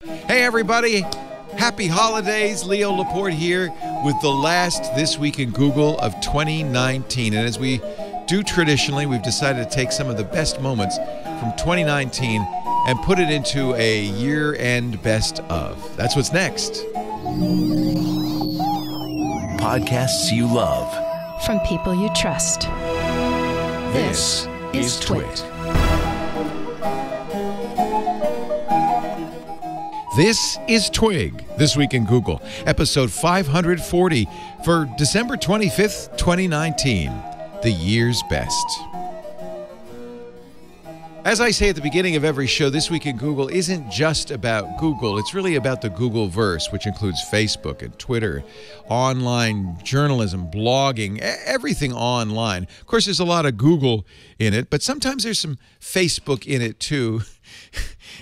Hey, everybody. Happy holidays. Leo Laporte here with the last This Week in Google of 2019. And as we do traditionally, we've decided to take some of the best moments from 2019 and put it into a year-end best of. That's what's next. Podcasts you love. From people you trust. This is Twit. This is Twig, This Week in Google, episode 540 for December 25th, 2019, the year's best. As I say at the beginning of every show, This Week in Google isn't just about Google. It's really about the Google-verse, which includes Facebook and Twitter, online journalism, blogging, everything online. Of course, there's a lot of Google in it, but sometimes there's some Facebook in it too.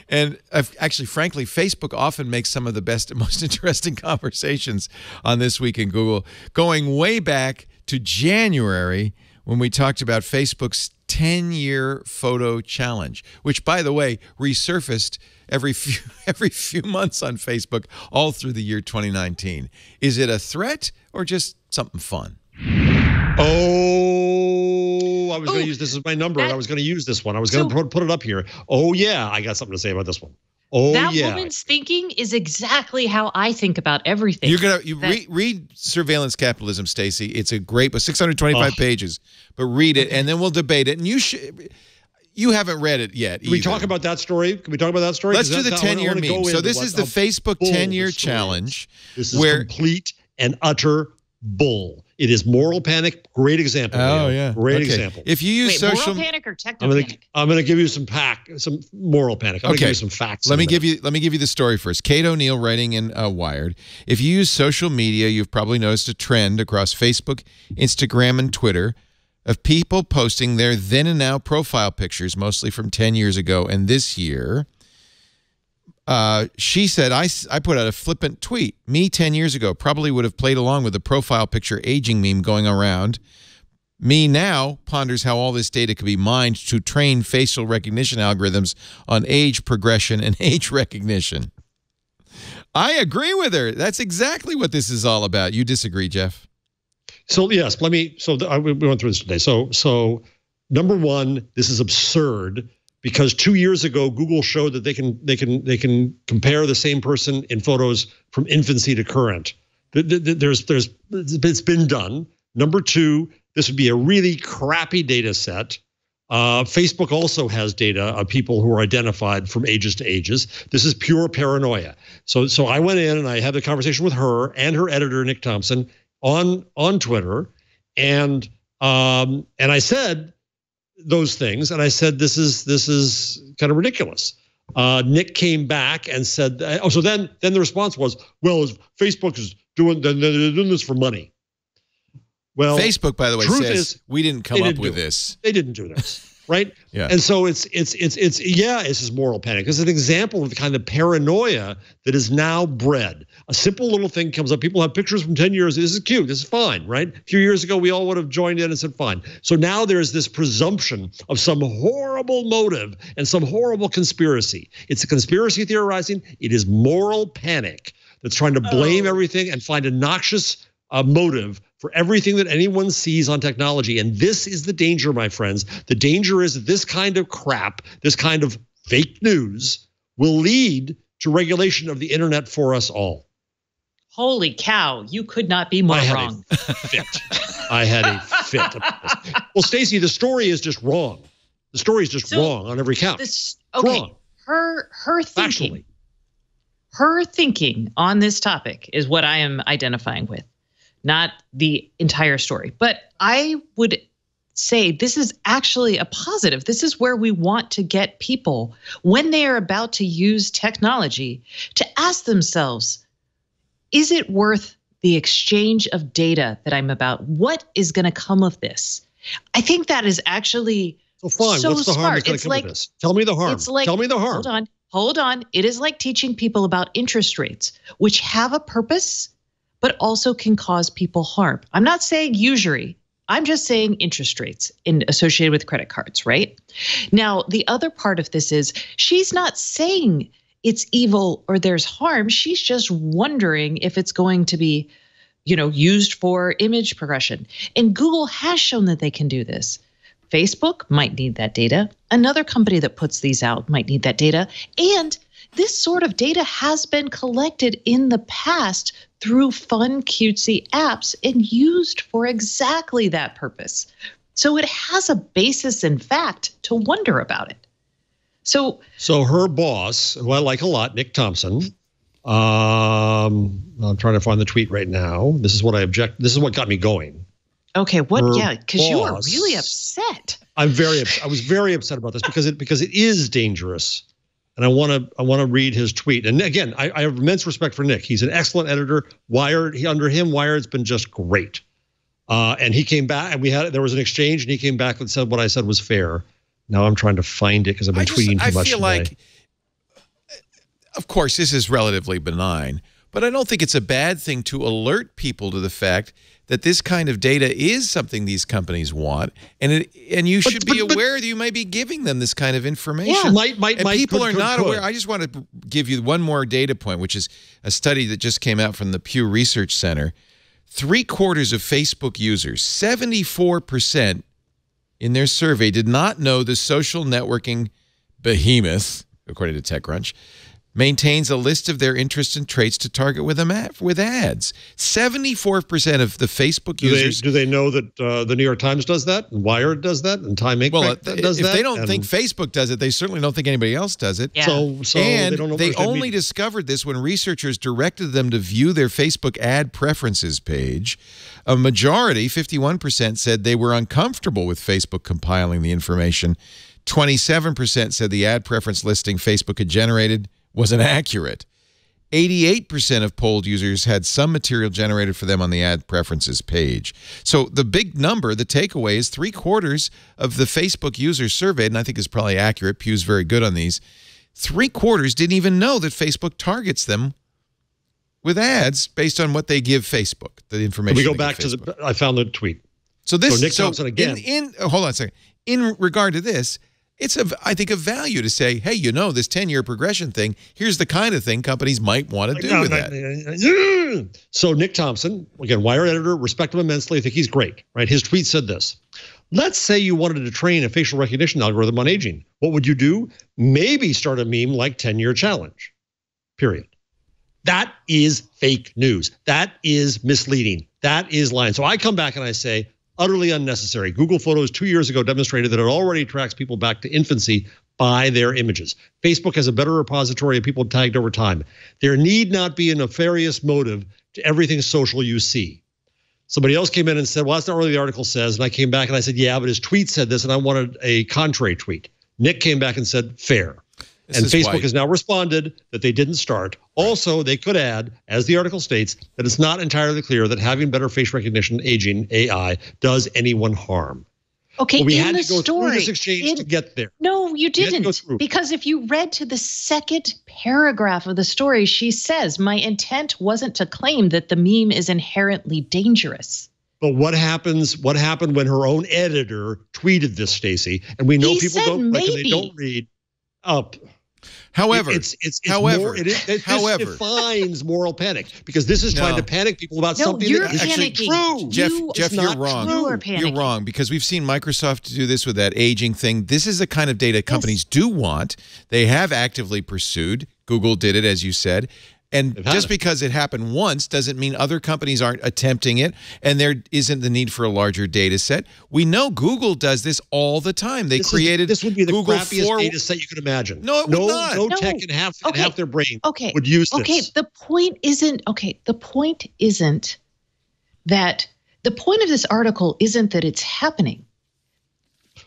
And actually, frankly, Facebook often makes some of the best and most interesting conversations on This Week in Google, going way back to January when we talked about Facebook's 10-year photo challenge, which, by the way, resurfaced every few months on Facebook all through the year 2019. Is it a threat or just something fun? Oh, I was going to use this as my number, and I was going to use this one. I was going to put it up here. Oh, yeah, I got something to say about this one. Oh, that yeah. woman's thinking is exactly how I think about everything. Read Surveillance Capitalism, Stacey. It's a great book, 625 pages, but read it, and then we'll debate it. And you haven't read it yet either. Can we talk about that story? Let's do the 10-year meme. So this is the Facebook 10-year challenge. This is complete and utter bull. It is moral panic. Great example. Oh, yeah. Great example. If you use social moral panic or techno panic? I'm going to give you some moral panic. I'm going to give you some facts. Let me give you the story first. Kate O'Neill writing in Wired. If you use social media, you've probably noticed a trend across Facebook, Instagram, and Twitter of people posting their then and now profile pictures, mostly from 10 years ago and this year. She said, I put out a flippant tweet. Me 10 years ago probably would have played along with the profile picture aging meme going around. Me now ponders how all this data could be mined to train facial recognition algorithms on age progression and age recognition. I agree with her. That's exactly what this is all about. You disagree, Jeff? So, yes, we went through this today. So number one, this is absurd. Because 2 years ago, Google showed that they can compare the same person in photos from infancy to current. It's been done. Number two, this would be a really crappy data set. Facebook also has data of people who are identified from ages to ages. This is pure paranoia. So I went in and I had a conversation with her and her editor Nick Thompson on Twitter, and I said those things, and I said this is kind of ridiculous. Nick came back and said, so then the response was, well, Facebook is doing this for money. Well, Facebook, by the way, says we didn't come up with this. They didn't do this. Right? Yeah. And so this is moral panic. This is an example of the kind of paranoia that is now bred. A simple little thing comes up. People have pictures from 10 years. This is cute. This is fine, right? A few years ago, we all would have joined in and said, fine. So now there's this presumption of some horrible motive and some horrible conspiracy. It's a conspiracy theorizing. It is moral panic that's trying to blame everything and find a noxious motive for everything that anyone sees on technology. And this is the danger, my friends. The danger is that this kind of crap, this kind of fake news will lead to regulation of the internet for us all. Holy cow, you could not be more wrong. I had a fit. Well, Stacey, the story is just wrong. The story is just wrong on every count. Wrong. Her thinking on this topic is what I am identifying with, not the entire story. But I would say this is actually a positive. This is where we want to get people when they are about to use technology to ask themselves, is it worth the exchange of data that I'm about? What is going to come of this? I think that is actually so fine. What's the harm that's going to come of this? Tell me the harm. Tell me the harm. Hold on. It is like teaching people about interest rates, which have a purpose, but also can cause people harm. I'm not saying usury. I'm just saying interest rates associated with credit cards, right? Now, the other part of this is she's not saying it's evil or there's harm. She's just wondering if it's going to be, used for image progression. And Google has shown that they can do this. Facebook might need that data. Another company that puts these out might need that data. And this sort of data has been collected in the past through fun, cutesy apps and used for exactly that purpose. So it has a basis in fact to wonder about it. So her boss, who I like a lot, Nick Thompson, I'm trying to find the tweet right now. This is what this is what got me going. Okay, what? Yeah, because you are really upset. I was very upset about this because it is dangerous, and I want to read his tweet. And again, I have immense respect for Nick. He's an excellent editor. Wired, Wired's been just great. And he came back, and there was an exchange, and he came back and said what I said was fair. Now I'm trying to find it because I've been tweeting too much today. Like, of course, this is relatively benign, but I don't think it's a bad thing to alert people to the fact that this kind of data is something these companies want, and you should be aware that you might be giving them this kind of information. Yeah, people are not aware. I just want to give you one more data point, which is a study that just came out from the Pew Research Center. 3/4 of Facebook users, 74%, in their survey, did not know the social networking behemoth, according to TechCrunch, maintains a list of their interests and traits to target with ads. 74% of the Facebook users. Do they know that the New York Times does that, and Wired does that, and Time Inc. does that? If they don't think Facebook does it, they certainly don't think anybody else does it. Yeah. So and they don't know they only discovered this when researchers directed them to view their Facebook ad preferences page. A majority, 51%, said they were uncomfortable with Facebook compiling the information. 27% said the ad preference listing Facebook had generated wasn't accurate. 88% of polled users had some material generated for them on the ad preferences page. So the big number, the takeaway, is 3/4 of the Facebook users surveyed, and I think is probably accurate. Pew's very good on these. 3/4 didn't even know that Facebook targets them with ads based on what they give Facebook, the information. We go back to I found the tweet. So Nick Thompson again. Hold on a second. In regard to this, it's I think of value to say, hey, this 10-year progression thing, here's the kind of thing companies might want to do with that. So Nick Thompson, again, Wired editor, respect him immensely. I think he's great, right? His tweet said this: let's say you wanted to train a facial recognition algorithm on aging. What would you do? Maybe start a meme like 10-year challenge, period. That is fake news. That is misleading. That is lying. So I come back and I say, utterly unnecessary. Google Photos 2 years ago demonstrated that it already tracks people back to infancy by their images. Facebook has a better repository of people tagged over time. There need not be a nefarious motive to everything social you see. Somebody else came in and said, well, that's not really what the article says. And I came back and I said, yeah, but his tweet said this, and I wanted a contrary tweet. Nick came back and said, fair. And Facebook has now responded that they didn't start. Also, they could add, as the article states, that it's not entirely clear that having better face recognition aging AI does anyone harm. Okay, but we in had the to go story, through this exchange to get there. No, you didn't. Because if you read to the second paragraph of the story, she says, my intent wasn't to claim that the meme is inherently dangerous. But what happened when her own editor tweeted this, Stacey? And we know people don't click and they don't read up. However, it defines moral panic, because this is trying to panic people about something that isn't true. Jeff, you're wrong. You're wrong, because we've seen Microsoft do this with that aging thing. This is the kind of data companies do want. They have actively pursued. Google did it, as you said. And just because it happened once doesn't mean other companies aren't attempting it, and there isn't the need for a larger data set. We know Google does this all the time. This would be the Google crappiest data set you could imagine. No, it would not. No tech in half their brain would use this. Okay, the point isn't that the point of this article isn't that it's happening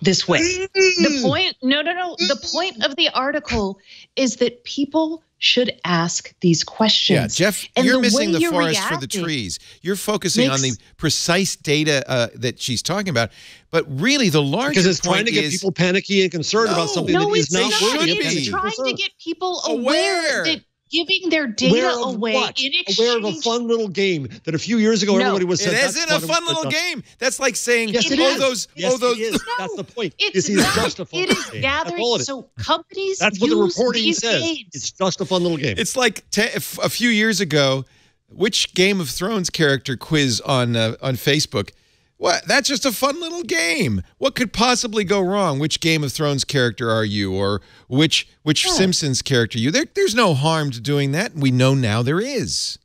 this way. The point of the article is that people should ask these questions. Yeah, Jeff, you're missing the forest for the trees. You're focusing on the precise data that she's talking about, but really the larger because it's trying to get people panicky and concerned about something that is not worthy of it's trying to get people aware that giving their data away in exchange. Aware of a fun little game that a few years ago everybody was saying. It isn't a fun little game. That's like saying, yes, it is. those. Yes, it is. That's the point. This is just a fun little game. Gathering. So companies That's what the reporting says. Games. It's just a fun little game. It's like a few years ago, which Game of Thrones character quiz on Facebook. What? That's just a fun little game. What could possibly go wrong? Which Game of Thrones character are you, or which Simpsons character are you? There's no harm to doing that. We know now there is.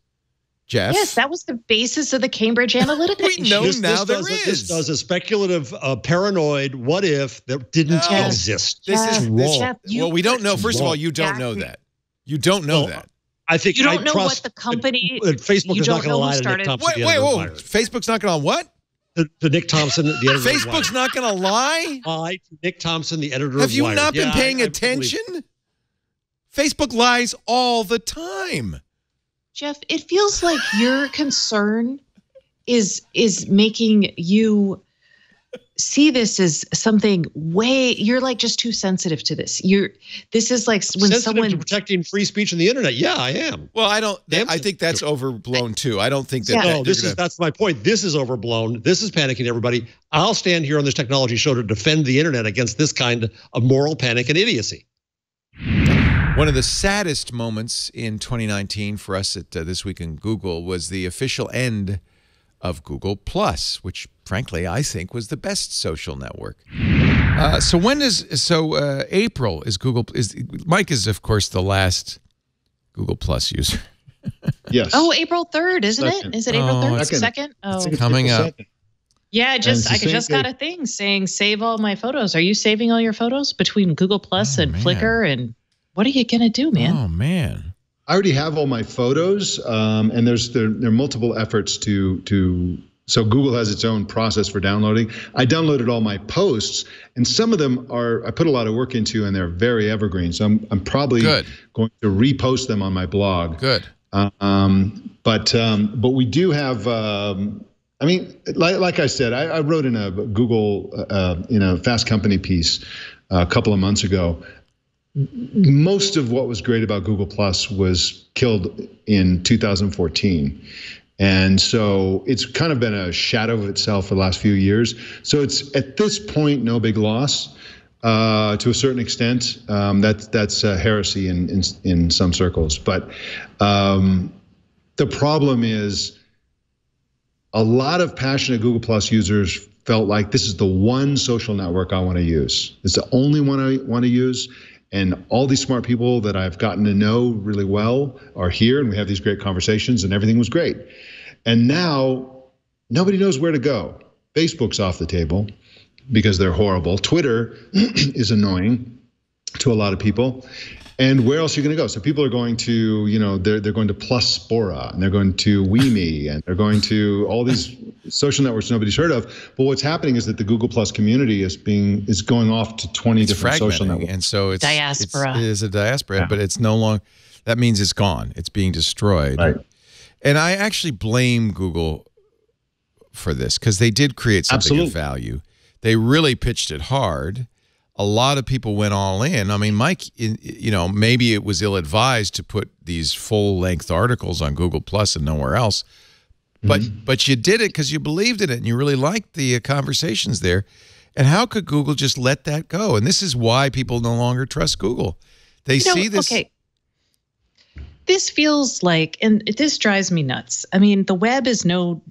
Jeff? Yes, that was the basis of the Cambridge Analytica. We know now there is. This does a speculative, paranoid what if that didn't exist. This is wrong. Jeff, well, we don't know. First of all, you don't know that. You don't know that. I think you don't know what the company. Facebook is not going to lie to Nick Thompson. Wait, whoa! Facebook's not going to what? To Nick Thompson, the editor. Facebook's not going to lie? Lie to Nick Thompson, the editor of Have you Libre. not been paying attention? Facebook lies all the time. Jeff, it feels like your concern is making you see this as something you're like just too sensitive to this. This is like when someone to protecting free speech on the internet. Yeah, I am. Well, I think that's overblown too. I don't think that. No, that's my point. This is overblown. This is panicking everybody. I'll stand here on this technology show to defend the internet against this kind of moral panic and idiocy. One of the saddest moments in 2019 for us at This Week in Google was the official end of Google Plus, which frankly I think was the best social network. April is Google Mike is of course the last Google Plus user. Yes. Oh, April 3rd, isn't it? Is it April 3rd? Second? Oh, it's coming up. Yeah, I just got a thing saying save all my photos. Are you saving all your photos between Google Plus and Flickr? And what are you gonna do, man? Oh man. I already have all my photos, and there are multiple efforts so Google has its own process for downloading. I downloaded all my posts, and some of them I put a lot of work into, and they're very evergreen. So I'm probably going to repost them on my blog. Good. But we do have. I mean, like I said, I wrote in a Google Fast Company piece a couple of months ago. Most of what was great about Google Plus was killed in 2014. And so it's kind of been a shadow of itself for the last few years. So it's at this point, no big loss to a certain extent. That's heresy in some circles. But the problem is a lot of passionate Google Plus users felt like this is the one social network I want to use. It's the only one I want to use. And all these smart people that I've gotten to know really well are here, and we have these great conversations, and everything was great. And now nobody knows where to go. Facebook's off the table because they're horrible. Twitter is annoying to a lot of people. And where else are you going to go? So people are going to, they're going to Plus Spora, and they're going to WeMe, and they're going to all these social networks nobody's heard of. But what's happening is that the Google Plus community is going off to 20 different social networks. And so it's diaspora. It is a diaspora, but it's no longer. That means it's gone. It's being destroyed. Right. And I actually blame Google for this because they did create something of value. They really pitched it hard. A lot of people went all in. I mean, Mike, maybe it was ill-advised to put these full-length articles on Google Plus and nowhere else, but you did it because you believed in it and you really liked the conversations there. And how could Google just let that go? And this is why people no longer trust Google. They see this. Okay. This feels like, and this drives me nuts. I mean, the web is no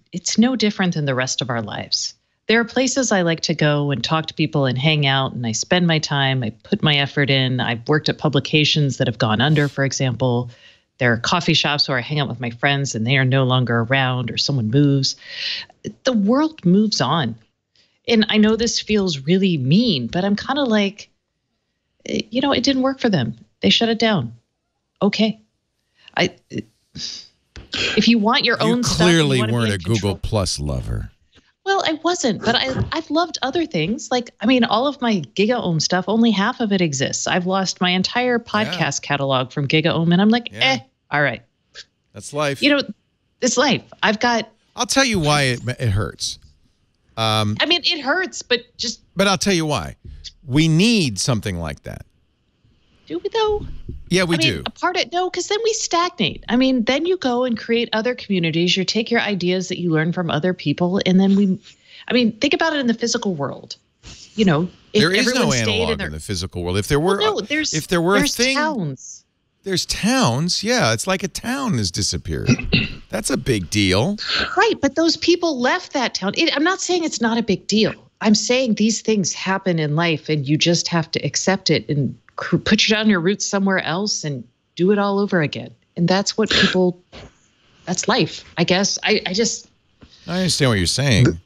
different than the rest of our lives. There are places I like to go and talk to people and hang out, and I spend my time, I put my effort in. I've worked at publications that have gone under, for example. There are coffee shops where I hang out with my friends and they are no longer around or someone moves. The world moves on. And I know this feels really mean, but I'm kind of like, it didn't work for them. They shut it down. Okay. If you want your own stuff, you clearly weren't a Google Plus lover. Well, I wasn't, but I've loved other things. Like, I mean, all of my GigaOM stuff, only half of it exists. I've lost my entire podcast catalog from GigaOM, and I'm like, all right. That's life. It's life. I'll tell you why it hurts. I mean, it hurts, but But I'll tell you why. We need something like that. Do we though? Yeah, we do. Because then we stagnate. I mean, then you go and create other communities. You take your ideas that you learn from other people, and then think about it in the physical world. You know, if there is no everyone stayed analog in the physical world. If there were, there's towns. There's towns. Yeah, it's like a town has disappeared. That's a big deal. Right, but those people left that town. I'm not saying it's not a big deal. I'm saying these things happen in life, and you just have to accept it and put down your roots somewhere else and do it all over again. And that's what that's life, I guess. I understand what you're saying.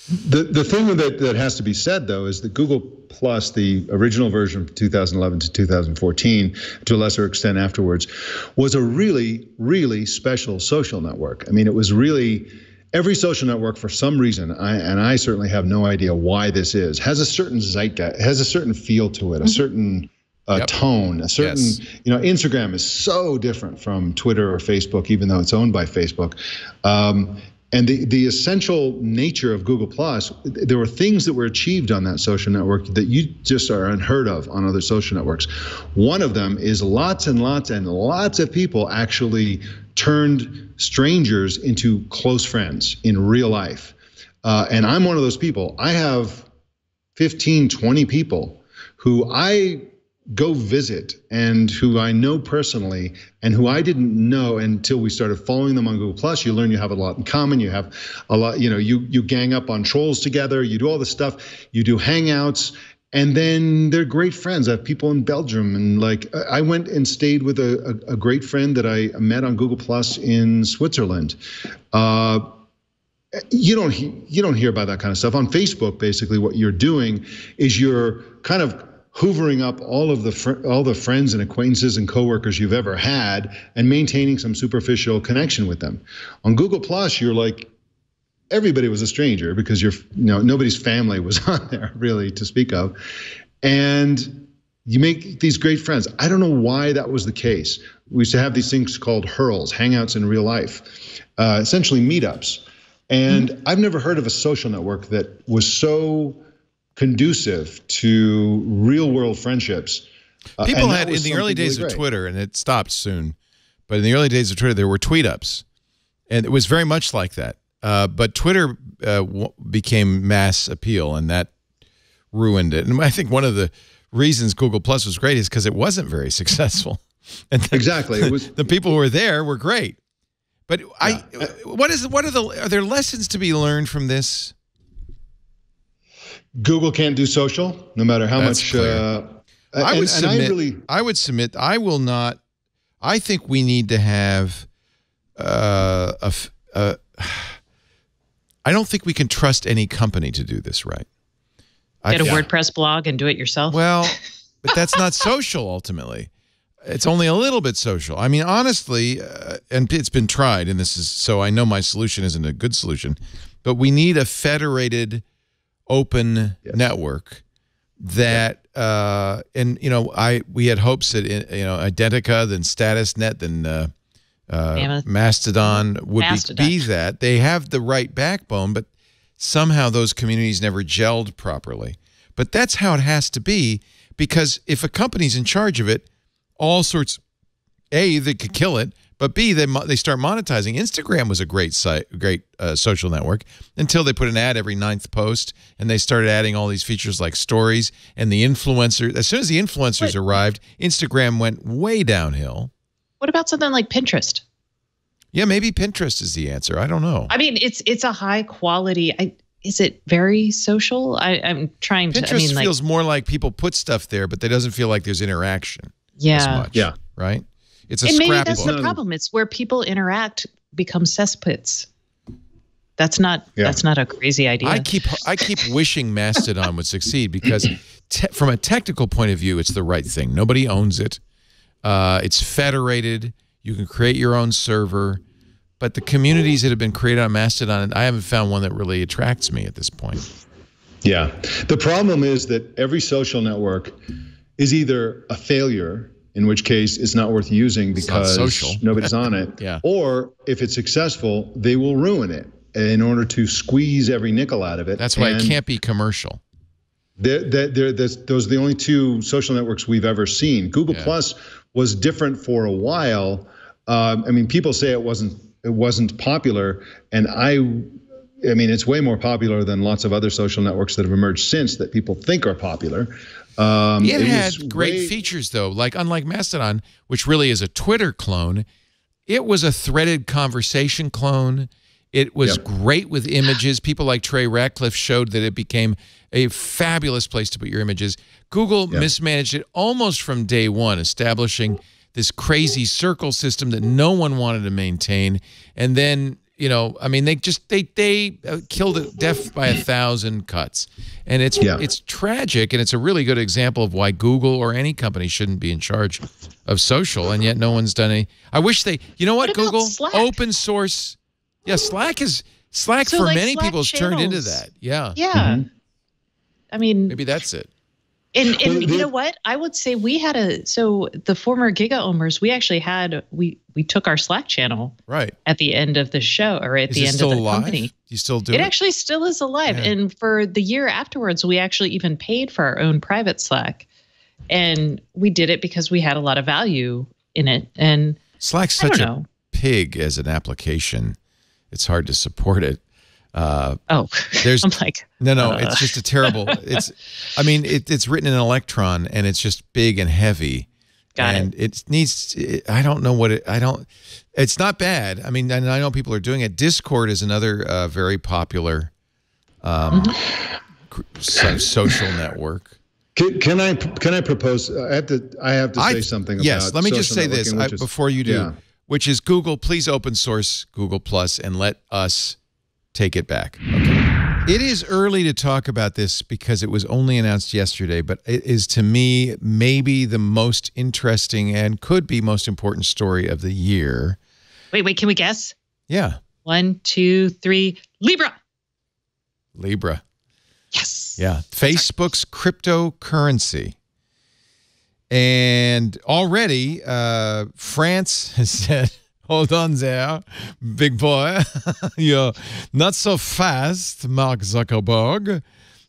The thing that has to be said, though, is that Google Plus, the original version from 2011 to 2014, to a lesser extent afterwards, was a really, really special social network. I mean, it was really every social network for some reason, I certainly have no idea why this is, has a certain zeitgeist, has a certain feel to it, a certain tone, a certain, Instagram is so different from Twitter or Facebook, even though it's owned by Facebook. And the essential nature of Google Plus, there were things that were achieved on that social network that you just are unheard of on other social networks. One of them is lots and lots and lots of people actually turned strangers into close friends in real life. And I'm one of those people. I have 15, 20 people who I go visit and who I know personally and who I didn't know until we started following them on Google Plus. You learn you have a lot in common. You have a lot, you gang up on trolls together. You do all this stuff. You do hangouts. And then they're great friends. I have people in Belgium, and I went and stayed with a great friend that I met on Google Plus in Switzerland. You don't hear about that kind of stuff on Facebook. Basically, what you're doing is you're kind of hoovering up all the friends and acquaintances and coworkers you've ever had and maintaining some superficial connection with them. On Google Plus, you're like, everybody was a stranger because nobody's family was on there really to speak of. And you make these great friends. I don't know why that was the case. We used to have these things called HURLs, hangouts in real life, essentially meetups. And I've never heard of a social network that was so conducive to real world friendships. People had in the early days of Twitter, and it stopped soon, but in the early days of Twitter, there were tweet ups, and it was very much like that. But Twitter became mass appeal, and that ruined it. And I think one of the reasons Google Plus was great is because it wasn't very successful. And exactly, it was, the people who were there were great. But are there lessons to be learned from this? Google can't do social, no matter how much. I would submit. I will not. I think we need to have I don't think we can trust any company to do this right. Get a WordPress blog and do it yourself. Well, but that's not social ultimately. It's only a little bit social. I mean, honestly, and it's been tried, and this is so I know my solution isn't a good solution, but we need a federated, open network that, and we had hopes that Identica, then StatusNet, then Mastodon would be that. They have the right backbone, but somehow those communities never gelled properly. But that's how it has to be, because if a company's in charge of it, all sorts, A, they could kill it, but B, they start monetizing. Instagram was a great social network until they put an ad every 9th post, and they started adding all these features like stories and the influencer. As soon as the influencers arrived, Instagram went way downhill. What about something like Pinterest? Yeah, maybe Pinterest is the answer. I don't know. I mean, it's a high quality. Is it very social? I'm trying to. Pinterest feels more like people put stuff there, but it doesn't feel like there's interaction. Yeah. As much, yeah. Right. It's a and scrapbook. Maybe that's the problem. It's where people interact become cesspits. That's not a crazy idea. I keep wishing Mastodon would succeed because from a technical point of view, it's the right thing. Nobody owns it. It's federated. You can create your own server. But the communities that have been created on Mastodon, I haven't found one that really attracts me at this point. Yeah. The problem is that every social network is either a failure, in which case it's not worth using because nobody's on it, or if it's successful, they will ruin it in order to squeeze every nickel out of it. That's why it can't be commercial. Those are the only two social networks we've ever seen. Google Plus was different for a while. I mean, people say it wasn't popular, and I mean, it's way more popular than lots of other social networks that have emerged since that people think are popular. It had great features, though. Like, unlike Mastodon, which really is a Twitter clone, it was a threaded conversation clone. It was great with images. People like Trey Ratcliffe showed that it became a fabulous place to put your images. Google mismanaged it almost from day one, establishing this crazy circle system that no one wanted to maintain. And then, you know, I mean, they killed it death by 1,000 cuts. And it's tragic, and it's a really good example of why Google or any company shouldn't be in charge of social, and yet no one's done any. I wish they, you know what Google, Slack? Open source. Yeah, Slack so for like many people has turned into that. Yeah. Yeah. I mean, maybe that's it. And you know what? I would say we had the former Giga-omers, we took our Slack channel at the end of the show, or at the end of the company. Do you still do it? It actually still is alive. Yeah. And for the year afterwards, we actually even paid for our own private Slack. And we did it because we had a lot of value in it. And Slack's such a pig as an application. It's hard to support it. There's I'm like, no, it's just a terrible. I mean, it's written in Electron, and it's just big and heavy. It needs. I don't know what it. I don't. It's not bad. I mean, and I know people are doing it. Discord is another very popular social network. Can I propose? I have to say something about. Yes, let me just say this before you do. Yeah. Which is Google, please open source Google Plus and let us take it back. Okay. It is early to talk about this because it was only announced yesterday, but it is, to me, maybe the most interesting and could be most important story of the year. Wait, can we guess? Yeah. 1, 2, 3, Libre. Yes. Yeah. Facebook's cryptocurrency. And already, France has said, hold on there, big boy. You're not so fast, Mark Zuckerberg.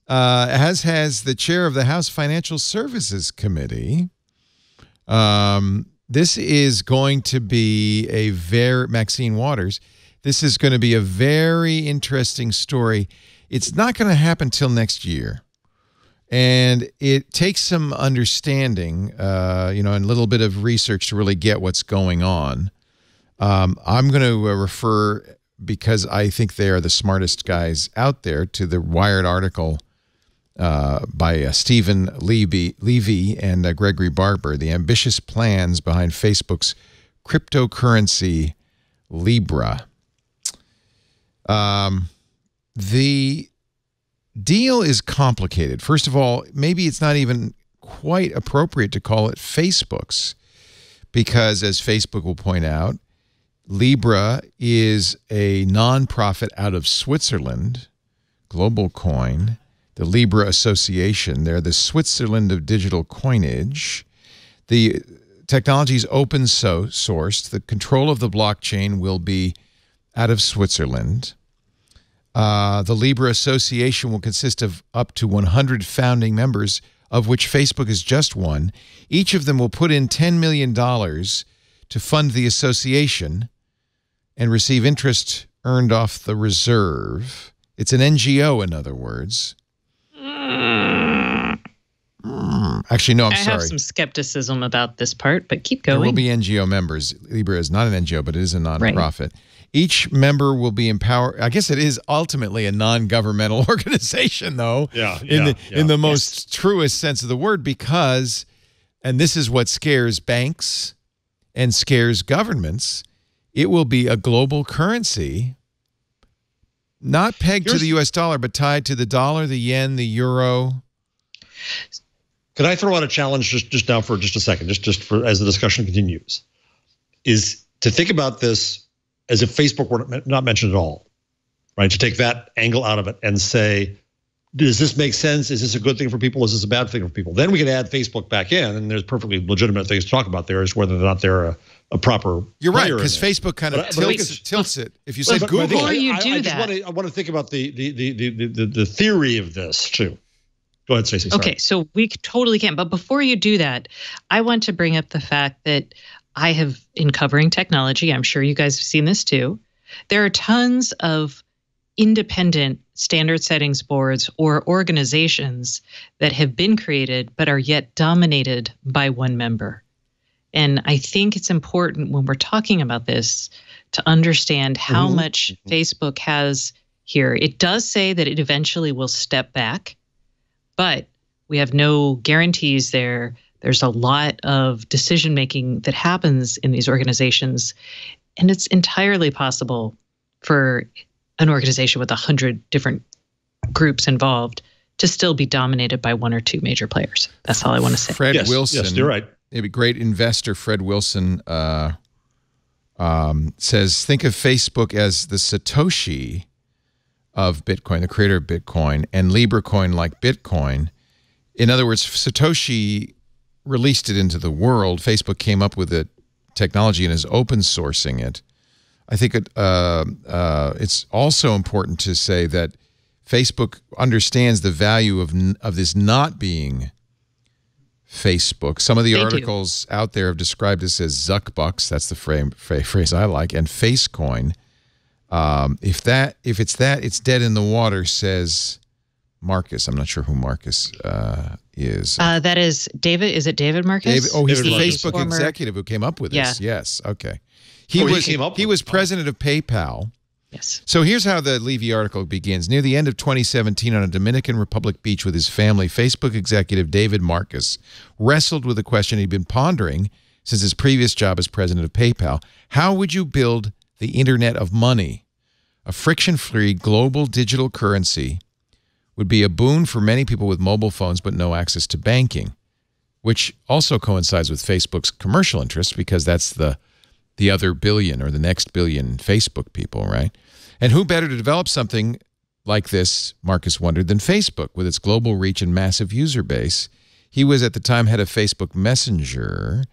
As has the chair of the House Financial Services Committee. This is going to be Maxine Waters, this is going to be a very interesting story. It's not going to happen till next year. And it takes some understanding, and a little bit of research to really get what's going on. I'm going to refer, because I think they are the smartest guys out there, to the Wired article by Stephen Levy and Gregory Barber, The Ambitious Plans Behind Facebook's Cryptocurrency Libre. The deal is complicated. First of all, maybe it's not even quite appropriate to call it Facebook's, because, as Facebook will point out, Libre is a nonprofit out of Switzerland, Global Coin, the Libre Association. They're the Switzerland of digital coinage. The technology is open sourced. The control of the blockchain will be out of Switzerland. The Libre Association will consist of up to 100 founding members, of which Facebook is just one. Each of them will put in $10 million to fund the association and receive interest earned off the reserve. It's an NGO, in other words. Actually, no, I'm sorry. I have some skepticism about this part, but keep going. There will be NGO members. Libre is not an NGO, but it is a nonprofit. Right. Each member will be empowered. I guess it is ultimately a non-governmental organization, though, in the most truest sense of the word, because, and this is what scares banks and scares governments, it will be a global currency, not pegged to the U.S. dollar, but tied to the dollar, the yen, the euro. Could I throw out a challenge just now for just a second, just for as the discussion continues, is to think about this as if Facebook were not mentioned at all, right? To take that angle out of it and say, does this make sense? Is this a good thing for people? Is this a bad thing for people? Then we can add Facebook back in, and there's perfectly legitimate things to talk about there, is whether or not they're a proper. You're right, because Facebook kind of tilts it. If you say Google, before you do that, I want to think about the theory of this too. Go ahead, Stacey. Okay, so we totally can. But before you do that, I want to bring up the fact that I have, in covering technology, I'm sure you guys have seen this too, there are tons of independent standard settings boards or organizations that have been created but are yet dominated by one member. And I think it's important when we're talking about this to understand how much Facebook has here. It does say that it eventually will step back, but we have no guarantees there. There's a lot of decision-making that happens in these organizations, and it's entirely possible for an organization with 100 different groups involved to still be dominated by one or two major players. That's all I want to say. Fred Wilson. Yes, you're right. Maybe great investor Fred Wilson says, think of Facebook as the Satoshi of Bitcoin, the creator of Bitcoin, and Libre coin like Bitcoin. In other words, Satoshi released it into the world. Facebook came up with the technology and is open sourcing it. I think it's also important to say that Facebook understands the value of this not being Facebook. Some of the articles out there have described this as Zuckbucks. That's the phrase I like. And Facecoin. If it's that, it's dead in the water, says Marcus. I'm not sure who Marcus is. That is David. Is it David Marcus? He's the Marcus. Facebook executive who came up with this. Yes. Okay. He was president of PayPal. Yes. So here's how the Levy article begins. Near the end of 2017, on a Dominican Republic beach with his family, Facebook executive David Marcus wrestled with a question he'd been pondering since his previous job as president of PayPal. How would you build the Internet of Money? A friction-free global digital currency would be a boon for many people with mobile phones but no access to banking, which also coincides with Facebook's commercial interests because that's the other billion or the next billion Facebook people, right? And who better to develop something like this, Marcus wondered, than Facebook with its global reach and massive user base. He was at the time head of Facebook Messenger,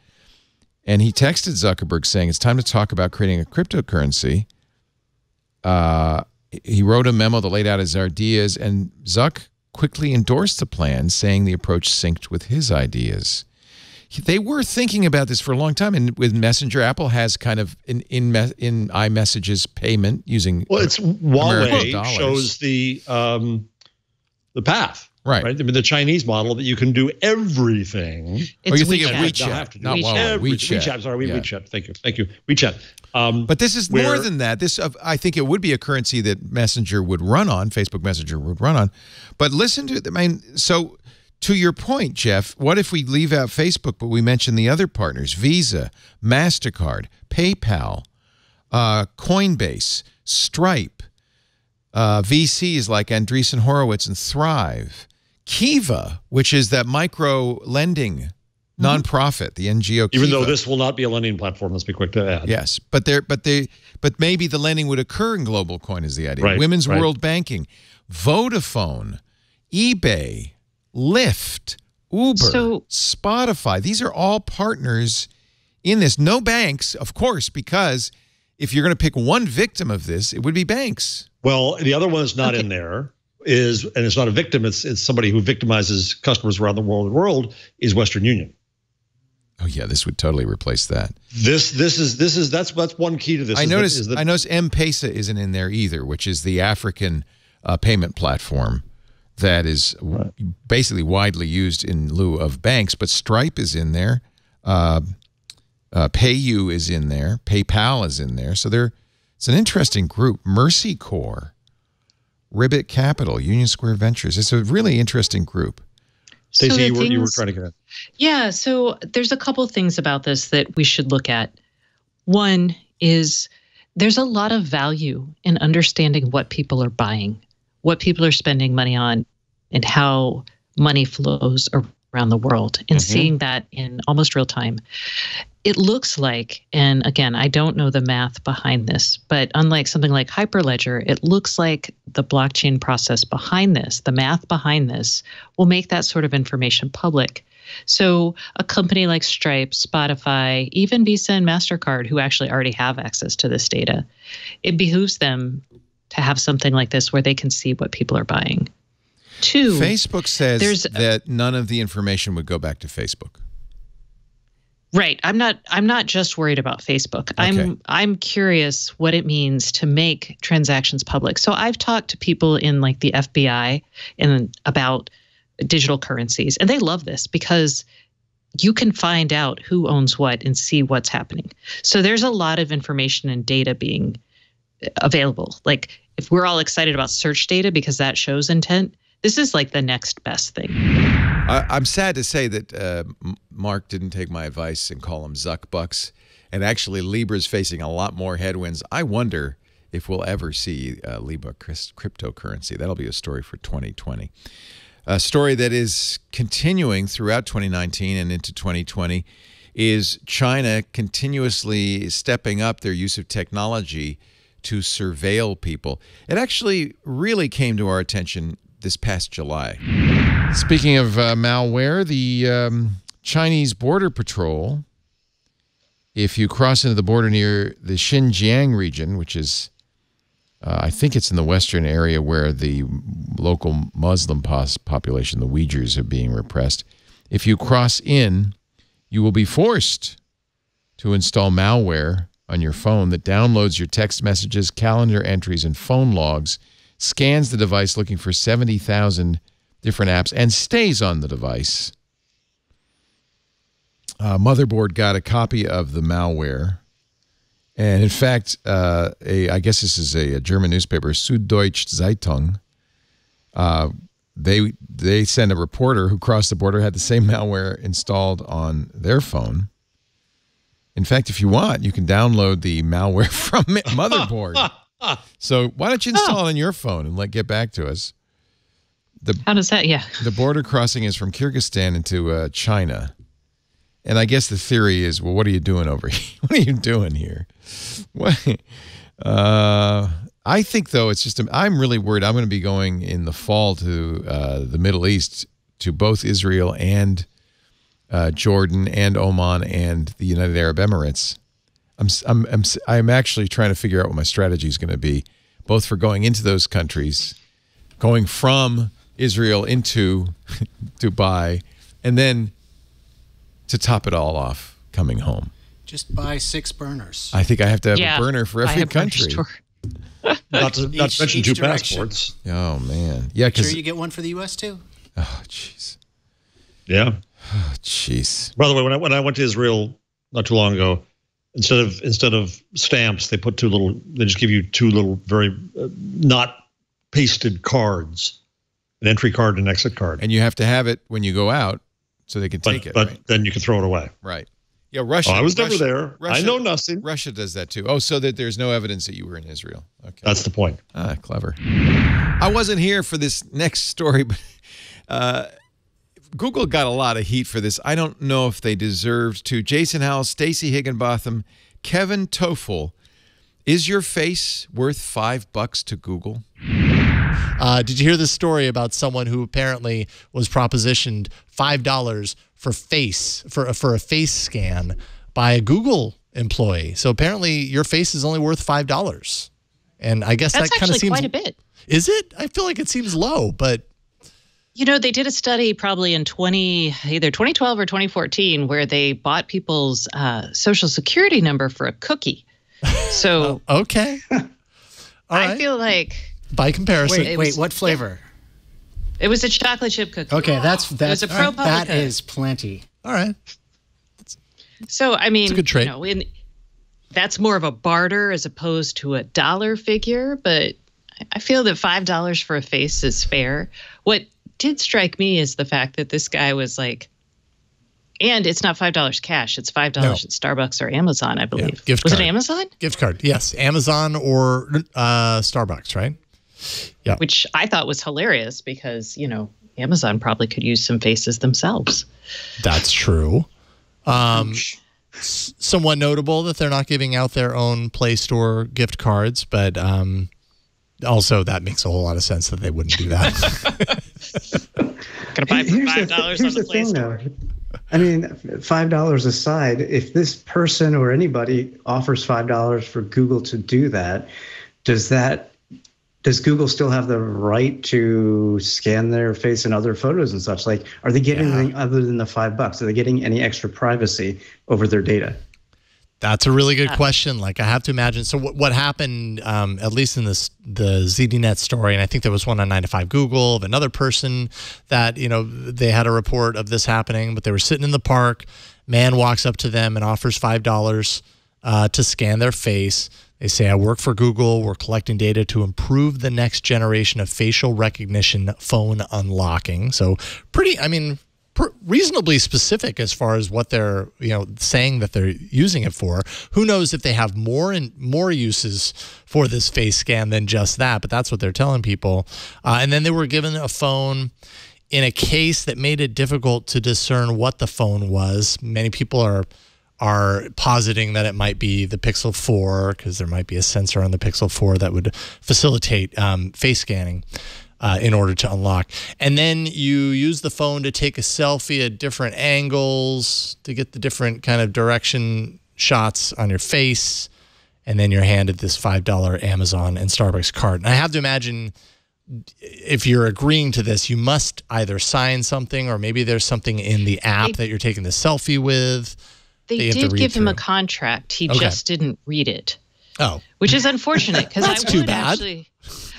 and he texted Zuckerberg saying, it's time to talk about creating a cryptocurrency. He wrote a memo that laid out his ideas, and Zuck quickly endorsed the plan, saying the approach synced with his ideas. They were thinking about this for a long time, and with Messenger, Apple has kind of in iMessages payment using it's Huawei shows the path, right? I mean, the Chinese model that you can do everything. You think of WeChat, not Huawei. WeChat. Sorry, WeChat. Thank you. WeChat. But this is more than that. This, I think, it would be a currency that Messenger would run on. Facebook Messenger would run on. But listen to, I mean, so. To your point, Jeff, what if we leave out Facebook, but we mention the other partners, Visa, MasterCard, PayPal, Coinbase, Stripe, VCs like Andreessen Horowitz and Thrive, Kiva, which is that micro lending nonprofit, the NGO Kiva. Even though this will not be a lending platform, let's be quick to add. Yes, but maybe the lending would occur in global coin is the idea. Right, Women's World Banking, Vodafone, eBay, Lyft, Uber, Spotify. These are all partners in this. No banks, of course, because if you're going to pick one victim of this, it would be banks. Well, the other one is not in there. And it's not a victim. It's somebody who victimizes customers around the world. Is Western Union. Oh yeah, this would totally replace that. That's one key to this. I notice M-Pesa isn't in there either, which is the African payment platform that is basically widely used in lieu of banks, but Stripe is in there. PayU is in there. PayPal is in there. So it's an interesting group. Mercy Corps, Ribbit Capital, Union Square Ventures. It's a really interesting group. Stacey, you were trying to get at. Yeah, so there's a couple of things about this that we should look at. One is there's a lot of value in understanding what people are buying, what people are spending money on, and how money flows around the world, and seeing that in almost real time. It looks like, and again, I don't know the math behind this, but unlike something like Hyperledger, it looks like the blockchain process behind this, the math behind this, will make that sort of information public. So a company like Stripe, Spotify, even Visa and MasterCard, who actually already have access to this data, it behooves them to have something like this where they can see what people are buying. Two, Facebook says that none of the information would go back to Facebook. Right. I'm not just worried about Facebook. Okay. I'm curious what it means to make transactions public. So I've talked to people in like the FBI and about digital currencies, and they love this because you can find out who owns what and see what's happening. So there's a lot of information and data being available. Like if we're all excited about search data because that shows intent, this is like the next best thing. I'm sad to say that Mark didn't take my advice and call them Zuck Bucks. And actually, Libre's facing a lot more headwinds. I wonder if we'll ever see Libre cryptocurrency. That'll be a story for 2020. A story that is continuing throughout 2019 and into 2020 is China continuously stepping up their use of technology to surveil people. It actually really came to our attention this past July. Speaking of malware, the Chinese Border Patrol, if you cross into the border near the Xinjiang region, which is, I think it's in the western area where the local Muslim population, the Uyghurs, are being repressed. If you cross in, you will be forced to install malware on your phone that downloads your text messages, calendar entries, and phone logs, scans the device looking for 70,000 different apps, and stays on the device. Motherboard got a copy of the malware. And in fact, I guess this is a German newspaper, Süddeutsche Zeitung. They sent a reporter who crossed the border, had the same malware installed on their phone. In fact, if you want, you can download the malware from Motherboard. So why don't you install it on your phone and get back to us? How does that? Yeah. The border crossing is from Kyrgyzstan into China. And I guess the theory is, well, what are you doing over here? What are you doing here? I think, though, it's just, I'm really worried. I'm going to be going in the fall to the Middle East, to both Israel and Jordan and Oman and the United Arab Emirates. I'm actually trying to figure out what my strategy is going to be, both for going into those countries, going from Israel into Dubai, and then to top it all off, coming home. Just buy 6 burners. I think I have to have a burner for every country. Not to mention 2 passports. Oh, man. Yeah, sure you get one for the U.S. too? Oh, jeez. Yeah. Oh, jeez. By the way, when I went to Israel not too long ago, instead of stamps, they put they just give you 2 little very not pasted cards, an entry card and an exit card. And you have to have it when you go out so they can take it. But then you can throw it away. Right. Yeah, Russia. Oh, I was never there. Russia, I know nothing. Russia does that too. Oh, so that there's no evidence that you were in Israel. Okay. That's the point. Ah, clever. I wasn't here for this next story, but Google got a lot of heat for this. I don't know if they deserved to. Jason Howell, Stacey Higginbotham, Kevin Toffel. Is your face worth $5 to Google? Did you hear this story about someone who apparently was propositioned $5 for a face scan by a Google employee? So apparently your face is only worth $5, and I guess that's that kind of seems quite a bit. Is it? I feel like it seems low, but you know, they did a study probably in either 2012 or 2014 where they bought people's social security number for a cookie. So okay, I feel like by comparison. Wait, what flavor? It was a chocolate chip cookie. Okay, that's it was a ProPublica. That is plenty. All right. So I mean, it's a good trade. You know, that's more of a barter as opposed to a dollar figure, but I feel that $5 for a face is fair. What did strike me is the fact that this guy was like, and it's not $5 cash; it's $5 at Starbucks or Amazon, I believe. Yeah, was it Amazon? Gift card, yes, Amazon or Starbucks, right? Yeah, which I thought was hilarious because, you know, Amazon probably could use some faces themselves. That's true. Somewhat notable that they're not giving out their own Play Store gift cards, but also that makes a whole lot of sense that they wouldn't do that. Gonna buy for $5 on the Play Store. I mean, $5 aside, if this person or anybody offers $5 for Google to do that, does that does Google still have the right to scan their face in other photos and such? Like, are they getting anything other than the $5? Are they getting any extra privacy over their data? That's a really good question. Like, I have to imagine. So what happened, at least in the ZDNet story, and I think there was one on 9 to 5 Google of another person that, they had a report of this happening, but they were sitting in the park. Man walks up to them and offers $5 to scan their face. They say, I work for Google. We're collecting data to improve the next generation of facial recognition phone unlocking. So reasonably specific as far as what they're saying that they're using it for. Who knows if they have more uses for this face scan than just that, but that's what they're telling people. And then they were given a phone in a case that made it difficult to discern what the phone was. Many people are positing that it might be the Pixel 4 because there might be a sensor on the Pixel 4 that would facilitate face scanning in order to unlock. And then you use the phone to take a selfie at different angles to get the different kind of direction shots on your face. And then you're handed this $5 Amazon and Starbucks card. And I have to imagine if you're agreeing to this, you must either sign something or maybe there's something in the app that you're taking the selfie with. They did give him a contract. He just didn't read it. Oh. Which is unfortunate because I too would bad. actually.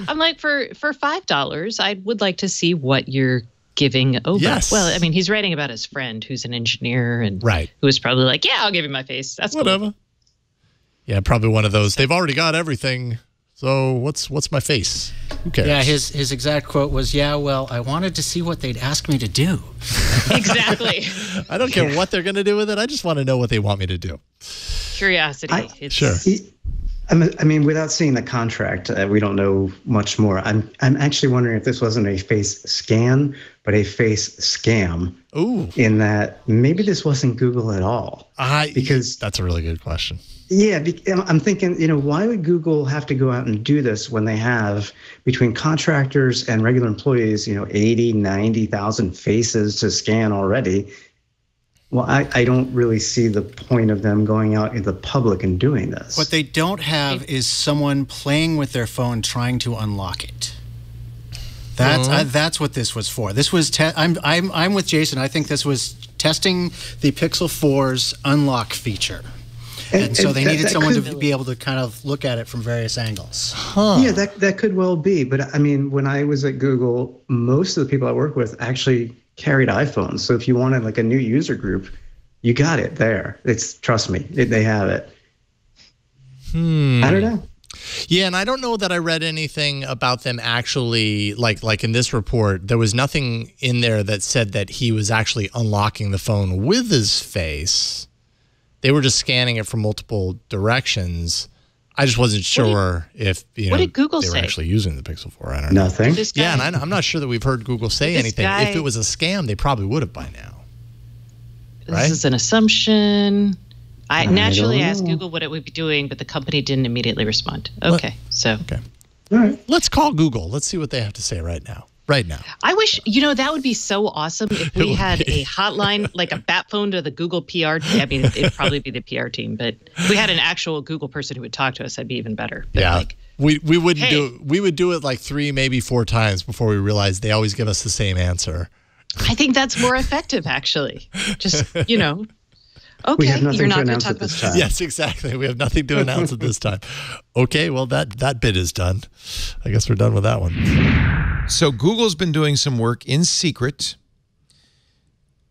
I'm like, for $5, I would like to see what you're giving over. Yes. Well, I mean, he's writing about his friend who's an engineer and who was probably like, yeah, I'll give you my face. That's whatever. Cool. Yeah, probably one of those. They've already got everything. So what's my face? Who cares? Yeah, his exact quote was, yeah, well, I wanted to see what they'd ask me to do. Exactly. I don't care what they're going to do with it. I just want to know what they want me to do. Curiosity. Sure. I mean, without seeing the contract, we don't know much more. I'm actually wondering if this wasn't a face scan, but a face scam. Ooh. In that maybe this wasn't Google at all. Because that's a really good question. Yeah, I'm thinking, why would Google have to go out and do this when they have between contractors and regular employees, 80, 90,000 faces to scan already? Well, I don't really see the point of them going out in the public and doing this. What they don't have is someone playing with their phone trying to unlock it. That's what this was for. This was I'm with Jason. I think this was testing the Pixel 4's unlock feature. And so they needed someone to be able to kind of look at it from various angles. Yeah, that could well be. But I mean, when I was at Google, most of the people I work with actually carried iPhones. So if you wanted like a new user group, you got it there. Trust me, they have it. I don't know. Yeah, and I don't know that I read anything about them actually, like in this report, there was nothing in there that said that he was actually unlocking the phone with his face. They were just scanning it from multiple directions. I just wasn't sure if what did Google they were say? actually using the Pixel 4. I don't know. Nothing. Yeah, and I'm not sure that we've heard Google say anything. If it was a scam, they probably would have by now. This is an assumption. I naturally asked Google what it would be doing, but the company didn't immediately respond. Okay. All right. Let's call Google. Let's see what they have to say right now. I wish, that would be so awesome if we had a hotline, like a bat phone to the Google PR team. I mean, it'd probably be the PR team, but if we had an actual Google person who would talk to us, that'd be even better. But yeah. We wouldn't do it. We would do it like 3, maybe 4 times before we realized they always give us the same answer. I think that's more effective, actually. Just, we have nothing you're not to going to announce talk at this about time. Yes, exactly. We have nothing to announce at this time. Okay, well, that bit is done. I guess we're done with that one. So Google's been doing some work in secret.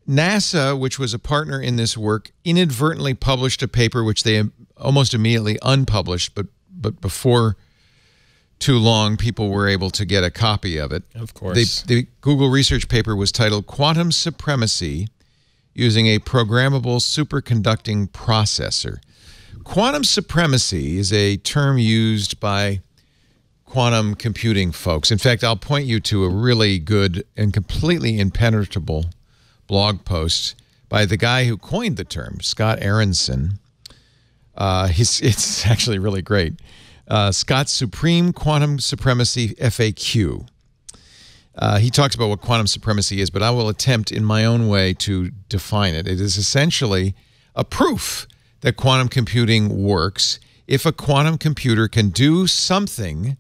NASA, which was a partner in this work, inadvertently published a paper which they almost immediately unpublished, but before too long, people were able to get a copy of it. Of course. The Google research paper was titled Quantum Supremacy Using a Programmable Superconducting Processor. Quantum supremacy is a term used by quantum computing folks. In fact, I'll point you to a really good and completely impenetrable blog post by the guy who coined the term, Scott Aronson. It's actually really great. Scott's Supreme Quantum Supremacy FAQ. He talks about what quantum supremacy is, but I will attempt in my own way to define it. It is essentially a proof that quantum computing works if a quantum computer can do something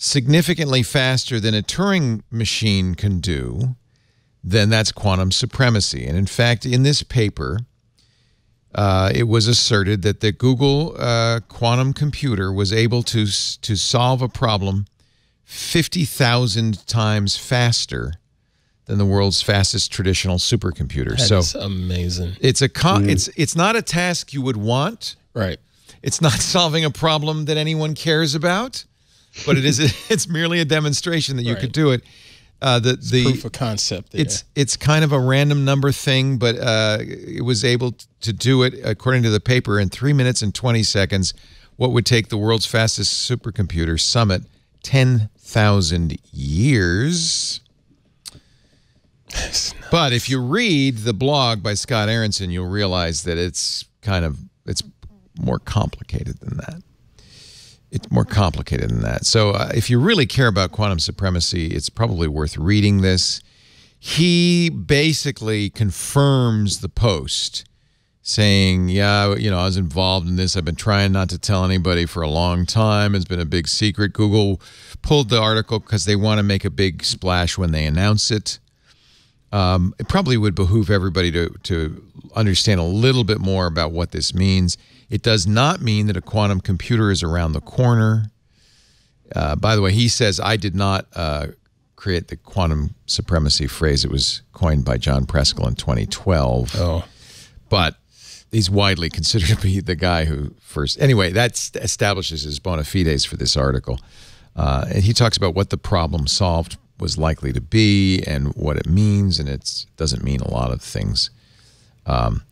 significantly faster than a Turing machine can do, then that's quantum supremacy. And in fact, in this paper, it was asserted that the Google quantum computer was able to solve a problem 50,000 times faster than the world's fastest traditional supercomputer. That is amazing. It's it's not a task you would want. Right. It's not solving a problem that anyone cares about, but it's merely a demonstration that you could do it. The proof of concept there. It's kind of a random number thing, but it was able to do it, according to the paper, in 3 minutes and 20 seconds, what would take the world's fastest supercomputer, Summit, 10,000 years. But if you read the blog by Scott Aronson, you'll realize that it's more complicated than that. It's more complicated than that. So if you really care about quantum supremacy, it's probably worth reading this. He basically confirms the post, saying, yeah, I was involved in this. I've been trying not to tell anybody for a long time. It's been a big secret. Google pulled the article because they want to make a big splash when they announce it. It probably would behoove everybody to understand a little bit more about what this means. It does not mean that a quantum computer is around the corner. By the way, he says, I did not create the quantum supremacy phrase. It was coined by John Preskill in 2012. Oh. But he's widely considered to be the guy who first... Anyway, that establishes his bona fides for this article. And he talks about what the problem solved was likely to be and what it means, and it doesn't mean a lot of things.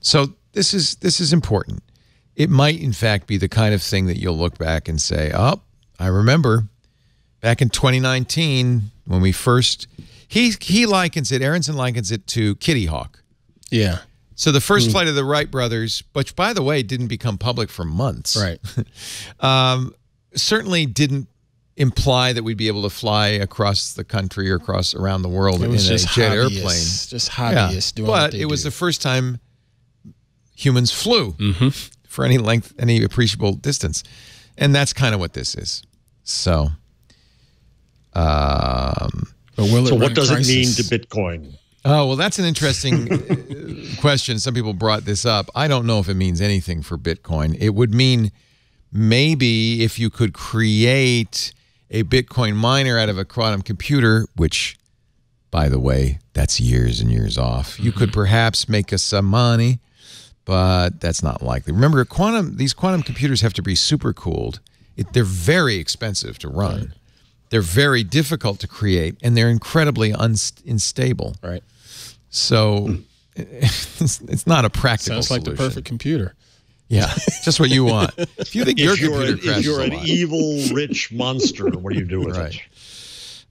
So this is important. It might, in fact, be the kind of thing that you'll look back and say, oh, I remember back in 2019 when we first... He likens it, Aronson likens it to Kitty Hawk. Yeah. So the first flight of the Wright brothers, which, by the way, didn't become public for months. Right. Certainly didn't imply that we'd be able to fly across the country or around the world in a jet airplane. Just hobbyists doing but what they it was do. the first time humans flew for any length, any appreciable distance. And that's kind of what this is. So, but what does it mean to Bitcoin? Oh, well, that's an interesting question. Some people brought this up. I don't know if it means anything for Bitcoin. It would mean maybe if you could create a Bitcoin miner out of a quantum computer, which, by the way, that's years and years off. You could perhaps make us some money, but that's not likely. Remember, these quantum computers have to be super cooled. They're very expensive to run. Right. They're very difficult to create, and they're incredibly unstable. Right. So it's not a practical Sounds like solution. the perfect computer. Yeah, just what you want. If you think your computer crashes if you're a an lot. evil rich monster, what do you do with it?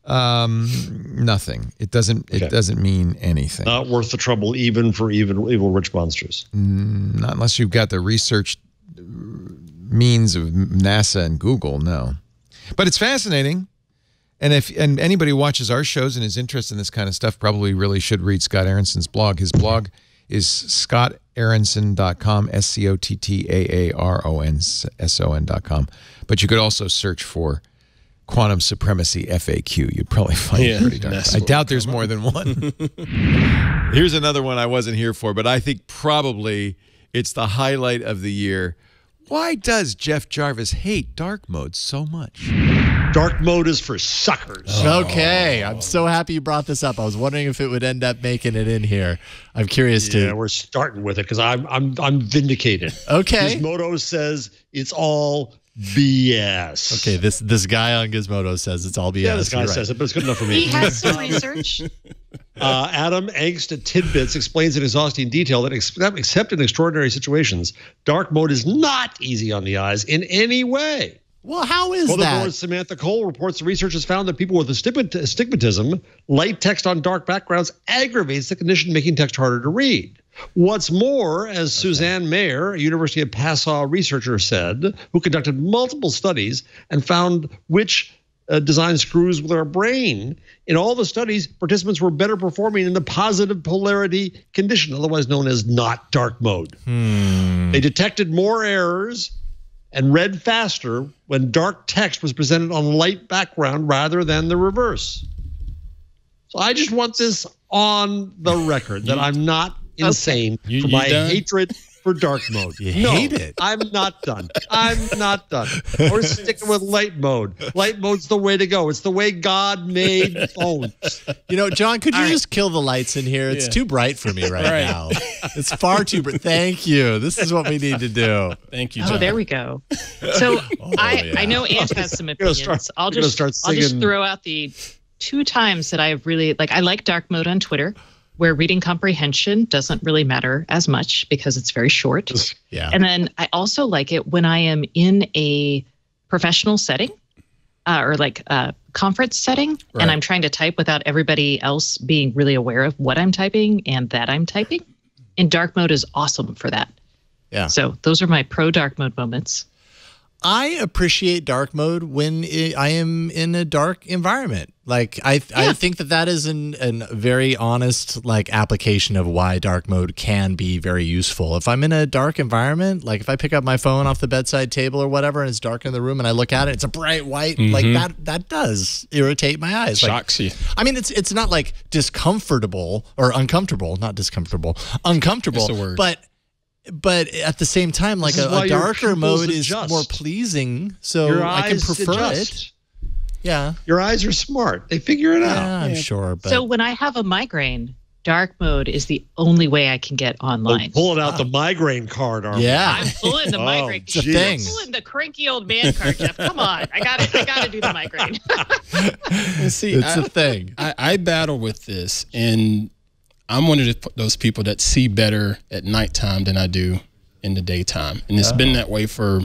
Nothing. It doesn't mean anything. Not worth the trouble, even for evil rich monsters. Not unless you've got the research means of NASA and Google. No, but it's fascinating. And if anybody watches our shows and is interested in this kind of stuff, probably really should read Scott Aronson's blog. His blog is scotaaronson.com, SCOTTAARONSON.com. But you could also search for Quantum Supremacy FAQ. You'd probably find it pretty darn. I doubt there's more than one. Here's another one I wasn't here for, but I think probably it's the highlight of the year. Why does Jeff Jarvis hate dark mode so much? Dark mode is for suckers. Okay, I'm so happy you brought this up. I was wondering if it would end up making it in here. I'm curious to. Yeah, we're starting with it because I'm vindicated. Okay. Gizmodo says it's all BS. Okay, this guy on Gizmodo says it's all BS. Yeah, this guy says it, but it's good enough for me. He has some research. Adam Angst at Tidbits explains in exhausting detail that except in extraordinary situations, dark mode is not easy on the eyes in any way. Well, how is that? Board Samantha Cole reports the research has found that people with astigmatism, light text on dark backgrounds aggravates the condition, making text harder to read. What's more, as Suzanne Mayer, a University of Passau researcher, said, who conducted multiple studies and found which design screws with our brain. In all the studies, participants were better performing in the positive polarity condition, otherwise known as not dark mode. They detected more errors and read faster when dark text was presented on light background rather than the reverse. So I just want this on the record that I'm not insane for my hatred for dark mode. You hate it. I'm not done. We're sticking with light mode. Light mode's the way to go. It's the way God made phones. John, could you just kill the lights in here? It's too bright for me right now. It's far too bright. Thank you. This is what we need to do. Thank you, John. Oh, there we go. So I know Ant has some opinions. I'll just throw out the 2 times that I've really I like dark mode on Twitter, where reading comprehension doesn't really matter as much because it's very short. Yeah. And then I also like it when I am in a professional setting or a conference setting, and I'm trying to type without everybody else being really aware of what I'm typing and that I'm typing. And dark mode is awesome for that. Yeah. So those are my pro dark mode moments. I appreciate dark mode when I am in a dark environment. I think that is a very honest application of why dark mode can be very useful. If I'm in a dark environment, if I pick up my phone off the bedside table or whatever and it's dark in the room and I look at it, it's a bright white, that does irritate my eyes. Shocks you. I mean, it's not discomfortable or uncomfortable, not discomfortable, uncomfortable, That's a word. But at the same time, a darker mode is more pleasing, so I can prefer it. Yeah. Your eyes are smart. They figure it out. Yeah, I'm sure. But So when I have a migraine, dark mode is the only way I can get online. Pulling out the migraine card, are yeah. I'm pulling the migraine. It's a thing. I'm pulling the cranky old man card, Jeff. Come on. I gotta do the migraine. See, it's a thing. I battle with this, and I'm one of those people that see better at nighttime than I do in the daytime. And it's been that way for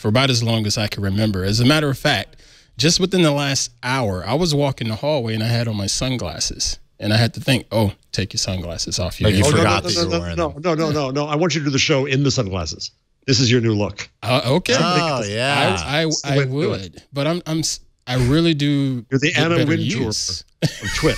about as long as I can remember. As a matter of fact, just within the last hour, I was walking the hallway and I had on my sunglasses. And I had to think, take your sunglasses off. You forgot that you were wearing them. No. I want you to do the show in the sunglasses. This is your new look. Okay. Oh, yeah. I would. But I really do. You're the Anna Wintour of Twit.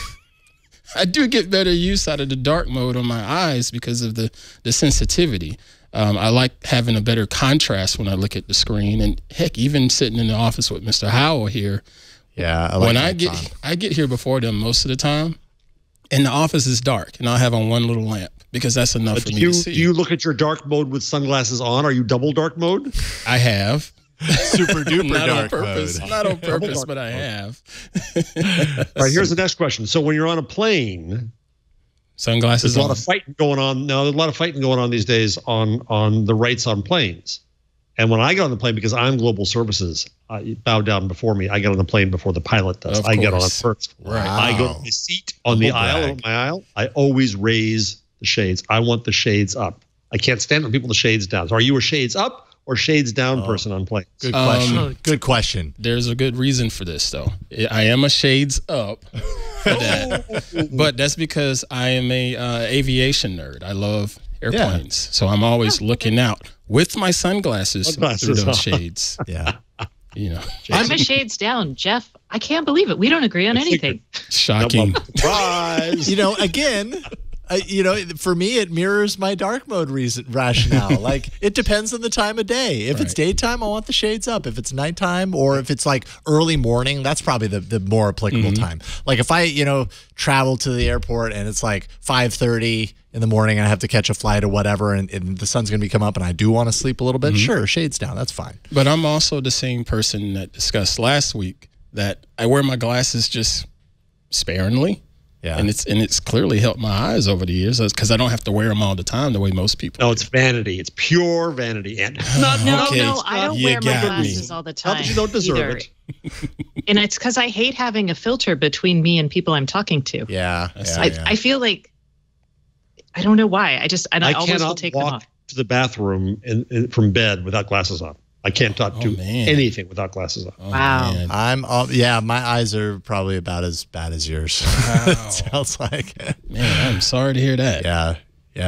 I do get better use out of the dark mode on my eyes because of the sensitivity. I like having a better contrast when I look at the screen. And heck, even sitting in the office with Mr. Howell here. Yeah, I get here before them most of the time, and the office is dark, and I'll have on one little lamp because that's enough for me to see. Do you look at your dark mode with sunglasses on? Are you double dark mode? I have. Super duper Not dark on purpose. mode. Not on purpose, but I have. All right, here's the next question. So when you're on a plane, sunglasses. There's a lot of fighting going on now. There's a lot of fighting going on these days on the rights on planes. And when I get on the plane, because I'm global services, bow down before me. I get on the plane before the pilot does. I get on first. Right. I go to the seat on the aisle. On my aisle, I always raise the shades. I want the shades up. I can't stand when people the shades down. So are you a shades up or shades down person on planes? Good question. Good question. There's a good reason for this, though. I am a shades up for that, but that's because I am a aviation nerd. I love airplanes, so I'm always looking out with my sunglasses through those shades. Yeah, I'm a shades down, Jeff. I can't believe it. We don't agree on anything. Shocking. Surprise. Again. For me, it mirrors my dark mode rationale. It depends on the time of day. If it's daytime, I want the shades up. If it's nighttime or if it's early morning, that's probably the more applicable time. If I, travel to the airport and it's 5:30 in the morning and I have to catch a flight or whatever and the sun's going to be come up and I do want to sleep a little bit, sure, shades down. That's fine. But I'm also the same person that discussed last week that I wear my glasses just sparingly. Yeah, and it's clearly helped my eyes over the years because I don't have to wear them all the time the way most people. No, it's vanity. It's pure vanity. And no, I don't wear my glasses all the time. Not that you don't deserve it. And it's because I hate having a filter between me and people I'm talking to. Yeah, I feel like I don't know why. I always will take them off. I cannot walk to the bathroom from bed without glasses on. I can't do anything without glasses on. Wow. Man. My eyes are probably about as bad as yours. Wow. It sounds like. Man, I'm sorry to hear that. Yeah,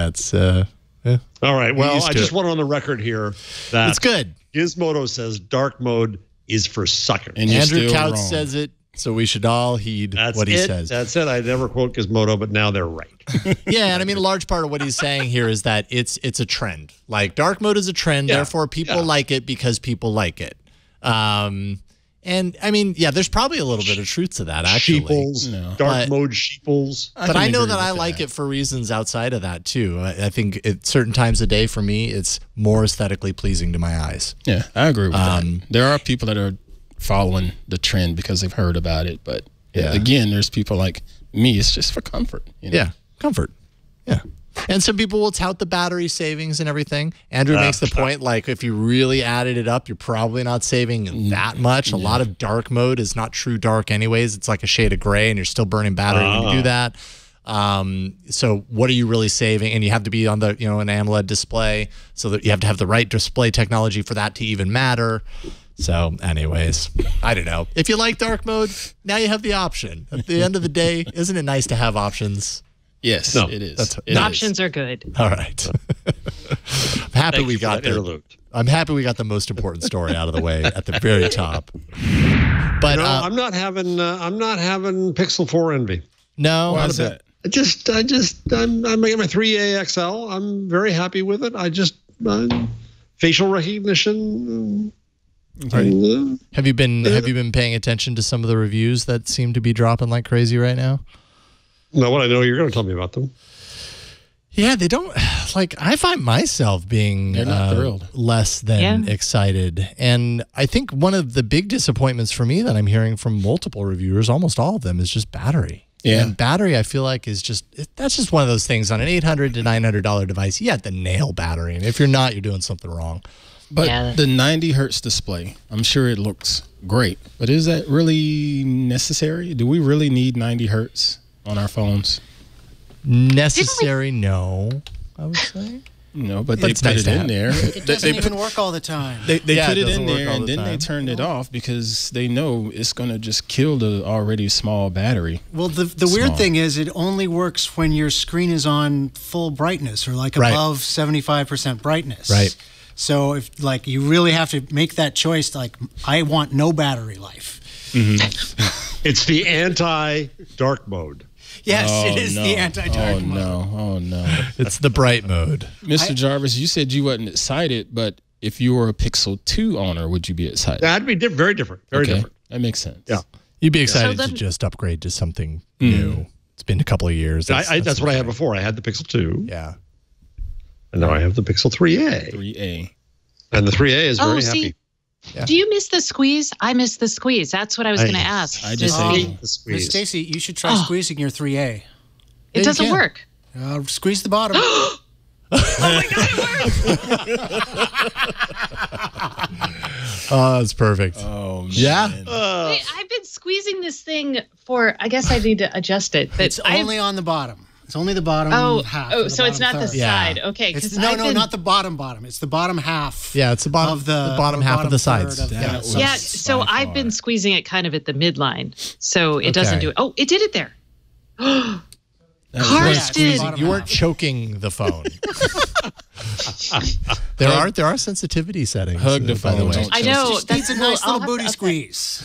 it's All right. Well, I just want on the record here that it's good. Gizmodo says dark mode is for suckers. And Andrew Couch says it So we should all heed what he says. That's it. I never quote Gizmodo, but now they're right. Yeah, and I mean, a large part of what he's saying here is that it's a trend. Like dark mode is a trend, therefore people like it because people like it. And I mean, yeah, there's probably a little bit of truth to that, actually. Sheeples, dark mode sheeples. But I know that I like it for reasons outside of that, too. I think at certain times of day, for me, it's more aesthetically pleasing to my eyes. Yeah, I agree with that. There are people that are following the trend because they've heard about it. But again, there's people like me. It's just for comfort. You know? Yeah, comfort. Yeah. And some people will tout the battery savings and everything. Andrew makes the point, like, if you really added it up, you're probably not saving that much. A lot of dark mode is not true dark anyways. It's like a shade of gray, and you're still burning battery when you do that. So what are you really saving? And you have to be on the, you know, an AMOLED display, so that you have to have the right display technology for that to even matter. So anyways, I don't know. If you like dark mode, now you have the option. At the end of the day, isn't it nice to have options? Yes, it is. Options are good. All right. I'm happy we got the most important story out of the way at the very top. But I'm not having Pixel 4 envy. No, how's that? I'm making my 3A XL. I'm very happy with it. Facial recognition. Right. Have you been paying attention to some of the reviews that seem to be dropping like crazy right now? No, what I know, you're going to tell me about them. Yeah, they don't, like, I find myself being less than excited. And I think one of the big disappointments for me that I'm hearing from multiple reviewers, almost all of them, is just battery. Yeah. And battery, I feel like, is that's just one of those things on an $800 to $900 device. You have to nail battery. And if you're not, you're doing something wrong. But the 90 hertz display, I'm sure it looks great. But is that really necessary? Do we really need 90 hertz on our phones? Necessary, no, I would say. No, but they put it in there. It doesn't even work all the time. They put it in there, and then they turned it off because they know it's going to just kill the already small battery. Well, the weird thing is it only works when your screen is on full brightness or like above 75% brightness. Right. So if like you really have to make that choice, like I want no battery life. Mm-hmm. It's the anti-dark mode. Yes, it is the anti-dark mode. Oh, no. It's the bright mode. Mr. Jarvis, you said you wasn't excited, but if you were a Pixel 2 owner, would you be excited? That'd be very different. Very different. That makes sense. Yeah. You'd be excited to just upgrade to something new. It's been a couple of years. That's what I had before. I had the Pixel 2. Yeah. And now I have the Pixel 3A. 3A. And the 3A is very happy. Yeah. Do you miss the squeeze? I miss the squeeze. That's what I was going to ask. I just hate the squeeze. Stacey, you should try squeezing your 3A. It doesn't work. Squeeze the bottom. Oh my God, it works! Oh, that's perfect. Oh, man. Yeah. Wait, I've been squeezing this thing for, I guess I need to adjust it. But it's only on the bottom. It's only the bottom half. Oh, so it's not the side. Okay. No, not the bottom. It's the bottom half. Yeah, it's the bottom of the bottom half of the sides. So I've been squeezing it kind of at the midline, so it doesn't do it. Oh, it did it there. Karsten, you weren't choking the phone. There are sensitivity settings. Hug the phone. By the way. I know. That's a nice little booty squeeze.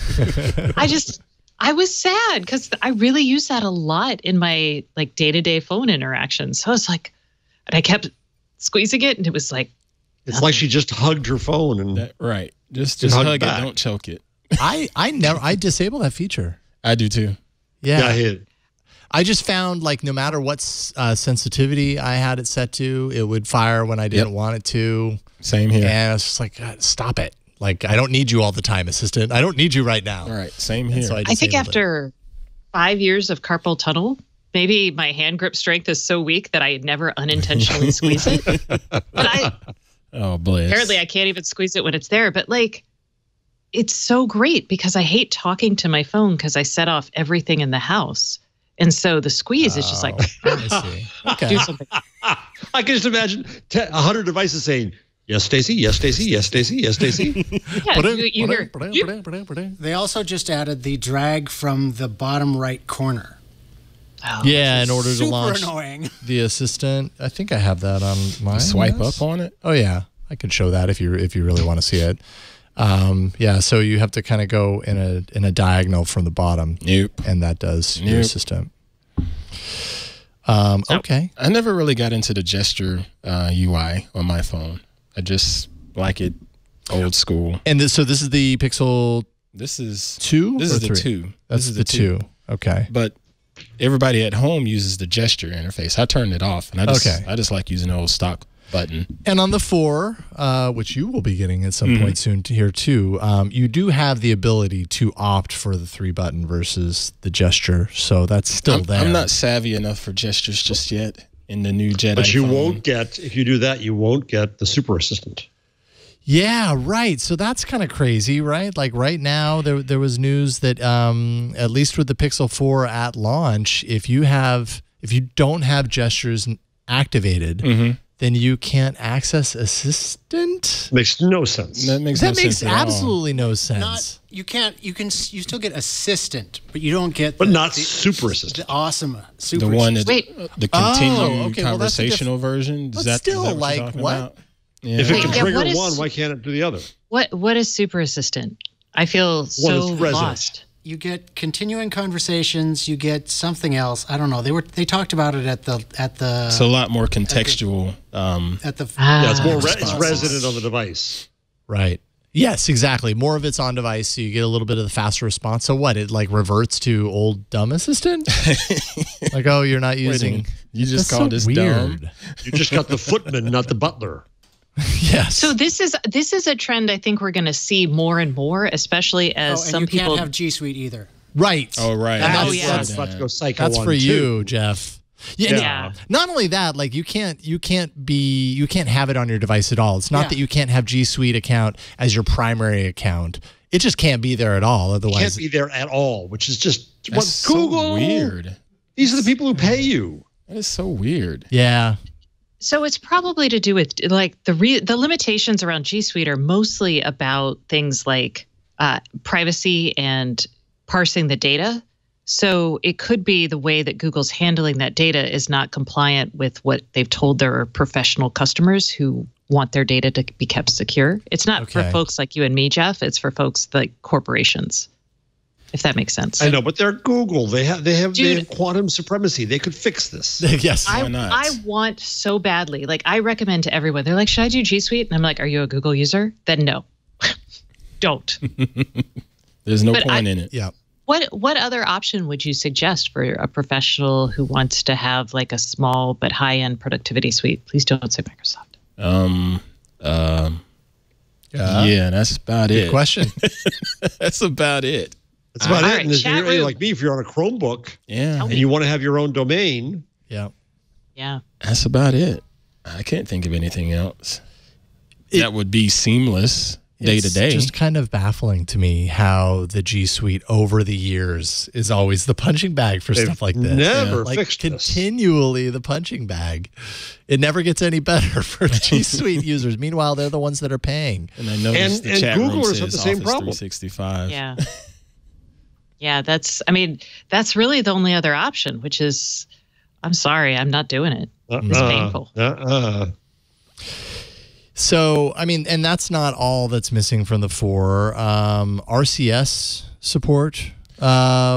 I was sad because I really use that a lot in my like day-to-day phone interactions. So I was like, and I kept squeezing it, and it was like, it's like she just hugged her phone and right. Just hug it, don't choke it. I disable that feature. I do too. Yeah. I just found like no matter what sensitivity I had it set to, it would fire when I didn't want it to. Same here. And I was just like, God, stop it. Like, I don't need you all the time, assistant. I don't need you right now. All right, same here. So I think after 5 years of carpal tunnel, maybe my hand grip strength is so weak that I never unintentionally squeeze it. But apparently I can't even squeeze it when it's there. But like, it's so great because I hate talking to my phone because I set off everything in the house. And so the squeeze is just like, I see. Okay. Do something. I can just imagine 100 devices saying, yes, Stacey. Yes, Stacey. Yes, Stacey. Yes, Stacey. You hear. They also just added the drag from the bottom right corner. Oh, yeah, in order to launch annoying. the assistant. I think I have that on mine. Swipe up on it. Oh yeah, I can show that if you really want to see it. Yeah, so you have to kind of go in a diagonal from the bottom. Nope. And that does your assistant. Okay. I never really got into the gesture UI on my phone. I just like it old school. And so this is the Pixel. This is 2. This is the 3? 2. That's the 2. Okay. But everybody at home uses the gesture interface. I turned it off, and I just like using the old stock button. And on the 4, which you will be getting at some point soon here too, you do have the ability to opt for the 3-button versus the gesture. So that's still there. I'm not savvy enough for gestures just yet in the new Jedi But you phone. won't get, if you do that, you won't get the Super Assistant. Yeah, right. So that's kind of crazy, right? Like right now, there was news that at least with the Pixel 4 at launch, if you don't have gestures activated, then you can't access Assistant. Makes no sense. That makes absolutely no sense. You still get Assistant, but you don't get Super Assistant. The awesome Super the one Assistant. that the continued conversational version. But still, is that like what? what? Yeah. If it can trigger one, why can't it do the other? What is Super Assistant? I feel so lost. You get continuing conversations. You get something else. I don't know. They talked about it at the. It's a lot more contextual. It's resident on the device. Right. Yes, exactly. More of it's on device, so you get a little bit of the faster response. So what? It like reverts to old dumb assistant? Like, oh, you're not using. You just called this dumb. You just got the footman, not the butler. Yes. So this is a trend I think we're going to see more and more, especially as some people can't have G Suite either. Right. Oh, right. That's about to go psycho. That's for you, Jeff. Yeah. Not only that, like you can't have it on your device at all. It's not that you can't have G Suite account as your primary account. It just can't be there at all. Otherwise, it can't be there at all, which is just that's Google. So weird. These are the people who pay you. That is so weird. Yeah. So it's probably to do with like the limitations around G Suite are mostly about things like privacy and parsing the data. So it could be the way that Google's handling that data is not compliant with what they've told their professional customers who want their data to be kept secure. It's not for folks like you and me, Jeff. It's for folks like corporations, if that makes sense. I know, but they're Google. They have quantum supremacy. They could fix this. Yes. Why not? I want so badly. Like I recommend to everyone. They're like, should I do G Suite? And I'm like, are you a Google user? Then no. Don't. There's no point in it. Yeah. What other option would you suggest for a professional who wants to have like a small but high-end productivity suite? Please don't say Microsoft. Yeah, that's about it. Good question. That's about it. That's about it. Right, and if you're like me, if you're on a Chromebook and you want to have your own domain. Yeah. Yeah. That's about it. I can't think of anything else that would be seamless day to day. It's just kind of baffling to me how the G Suite over the years is always the punching bag for stuff like this. Never like fixed continually the punching bag. It never gets any better for G Suite users. Meanwhile, they're the ones that are paying. And I noticed the chat Googlers room says have the same Office problem. 365. Yeah. Yeah, that's really the only other option, which is, I'm sorry, I'm not doing it. It's painful. So, I mean, and that's not all that's missing from the 4. RCS support,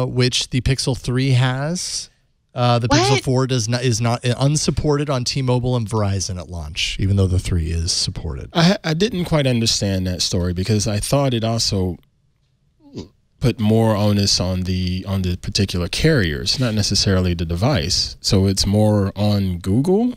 which the Pixel 3 has. The Pixel 4 is not unsupported on T-Mobile and Verizon at launch, even though the 3 is supported. I didn't quite understand that story because I thought it also put more onus on the particular carriers, not necessarily the device. So it's more on Google.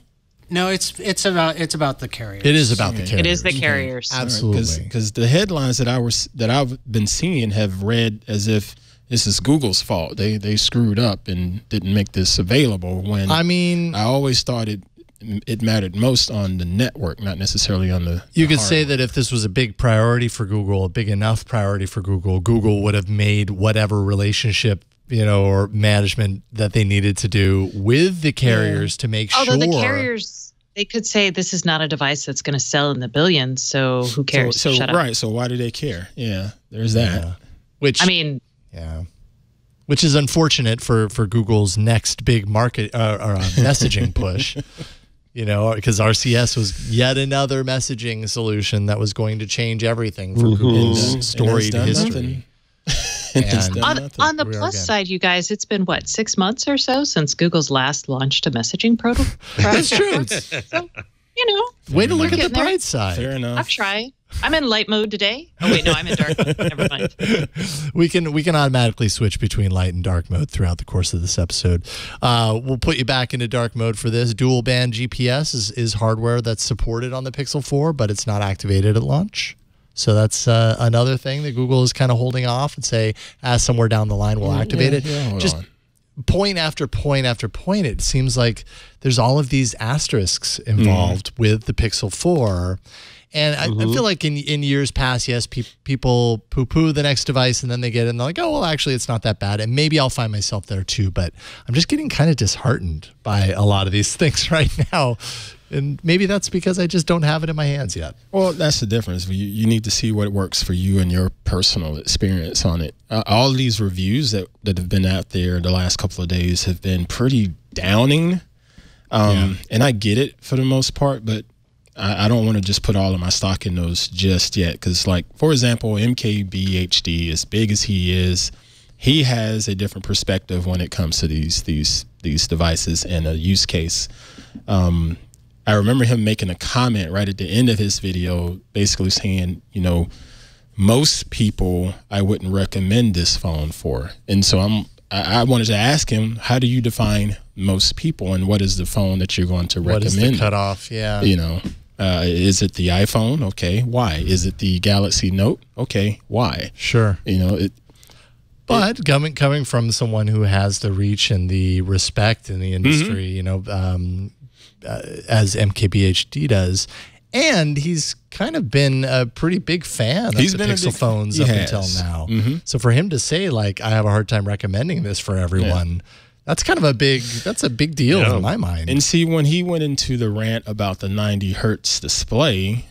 No, it's about the carriers. It is about the carriers. It is the carriers. Absolutely. Because the headlines that I've been seeing have read as if this is Google's fault. They screwed up and didn't make this available. When I always thought it mattered most on the network, not necessarily on the. You could say that if this was a big priority for Google, a big enough priority for Google, Google would have made whatever relationship, or management that they needed to do with the carriers to make sure. Although the carriers, they could say this is not a device that's going to sell in the billions, so who cares? So Shut up. Right. So why do they care? Yeah, there's that. Yeah. Which is unfortunate for Google's next big market or messaging push. You know, because RCS was yet another messaging solution that was going to change everything for Google's storied history. On the plus side, you guys, it's been what, 6 months or so since Google's last launched a messaging protocol. That's true. So, you know, way to look at the bright side. Fair enough. I'm trying. I'm in light mode today. Oh wait, no, I'm in dark mode. Never mind. We can automatically switch between light and dark mode throughout the course of this episode. We'll put you back into dark mode for this. Dual band GPS is hardware that's supported on the Pixel 4, but it's not activated at launch. So that's another thing that Google is kind of holding off and say, somewhere down the line we'll activate it. Just point after point after point, it seems like there's all of these asterisks involved with the Pixel 4. And I feel like in years past, yes, people poo-poo the next device, and then they get it and they're like, oh, well, actually, it's not that bad. And maybe I'll find myself there too. But I'm just getting kind of disheartened by a lot of these things right now. And maybe that's because I just don't have it in my hands yet. Well, that's the difference. You need to see what works for you and your personal experience on it. All these reviews that have been out there the last couple of days have been pretty downing. And I get it for the most part, but I don't want to just put all of my stock in those just yet. Because, like, for example, MKBHD, as big as he is, he has a different perspective when it comes to these devices and a use case. I remember him making a comment right at the end of his video, basically saying, you know, most people I wouldn't recommend this phone for. And so I wanted to ask him, how do you define most people, and what is the phone that you're going to recommend? What is the cutoff? Yeah. You know, is it the iPhone? Okay. Why? Is it the Galaxy Note? Okay. Why? Sure. You know, but coming from someone who has the reach and the respect in the industry, you know, as MKBHD does, and he's kind of been a pretty big fan of the Pixel phones up until now. So for him to say, like, I have a hard time recommending this for everyone, that's kind of a big deal in my mind. And see, when he went into the rant about the 90 hertz display,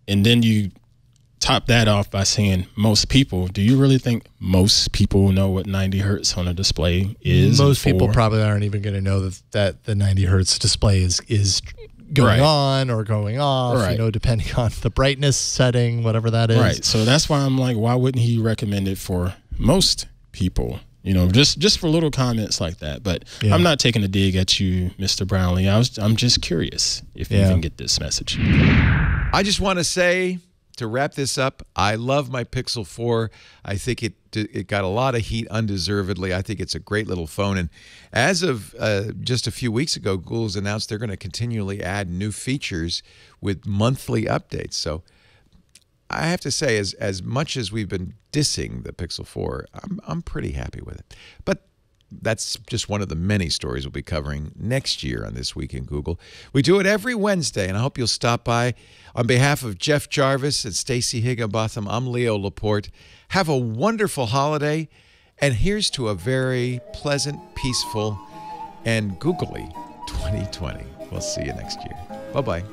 and then you top that off by saying most people, do you really think most people know what 90 hertz on a display is? Most people probably aren't even going to know that the 90 hertz display is going on or going off, you know, depending on the brightness setting, whatever that is. Right. So that's why I'm like, why wouldn't he recommend it for most people? You know, just for little comments like that. But I'm not taking a dig at you, Mr. Brownlee. I'm just curious if you even get this message. I just want to say, to wrap this up, I love my Pixel 4. I think it got a lot of heat undeservedly. I think it's a great little phone. And as of just a few weeks ago, Google's announced they're going to continually add new features with monthly updates. So I have to say, as much as we've been dissing the Pixel 4, I'm pretty happy with it. But that's just one of the many stories we'll be covering next year on This Week in Google. We do it every Wednesday, and I hope you'll stop by. On behalf of Jeff Jarvis and Stacey Higginbotham, I'm Leo Laporte. Have a wonderful holiday, and here's to a very pleasant, peaceful, and googly 2020. We'll see you next year. Bye-bye.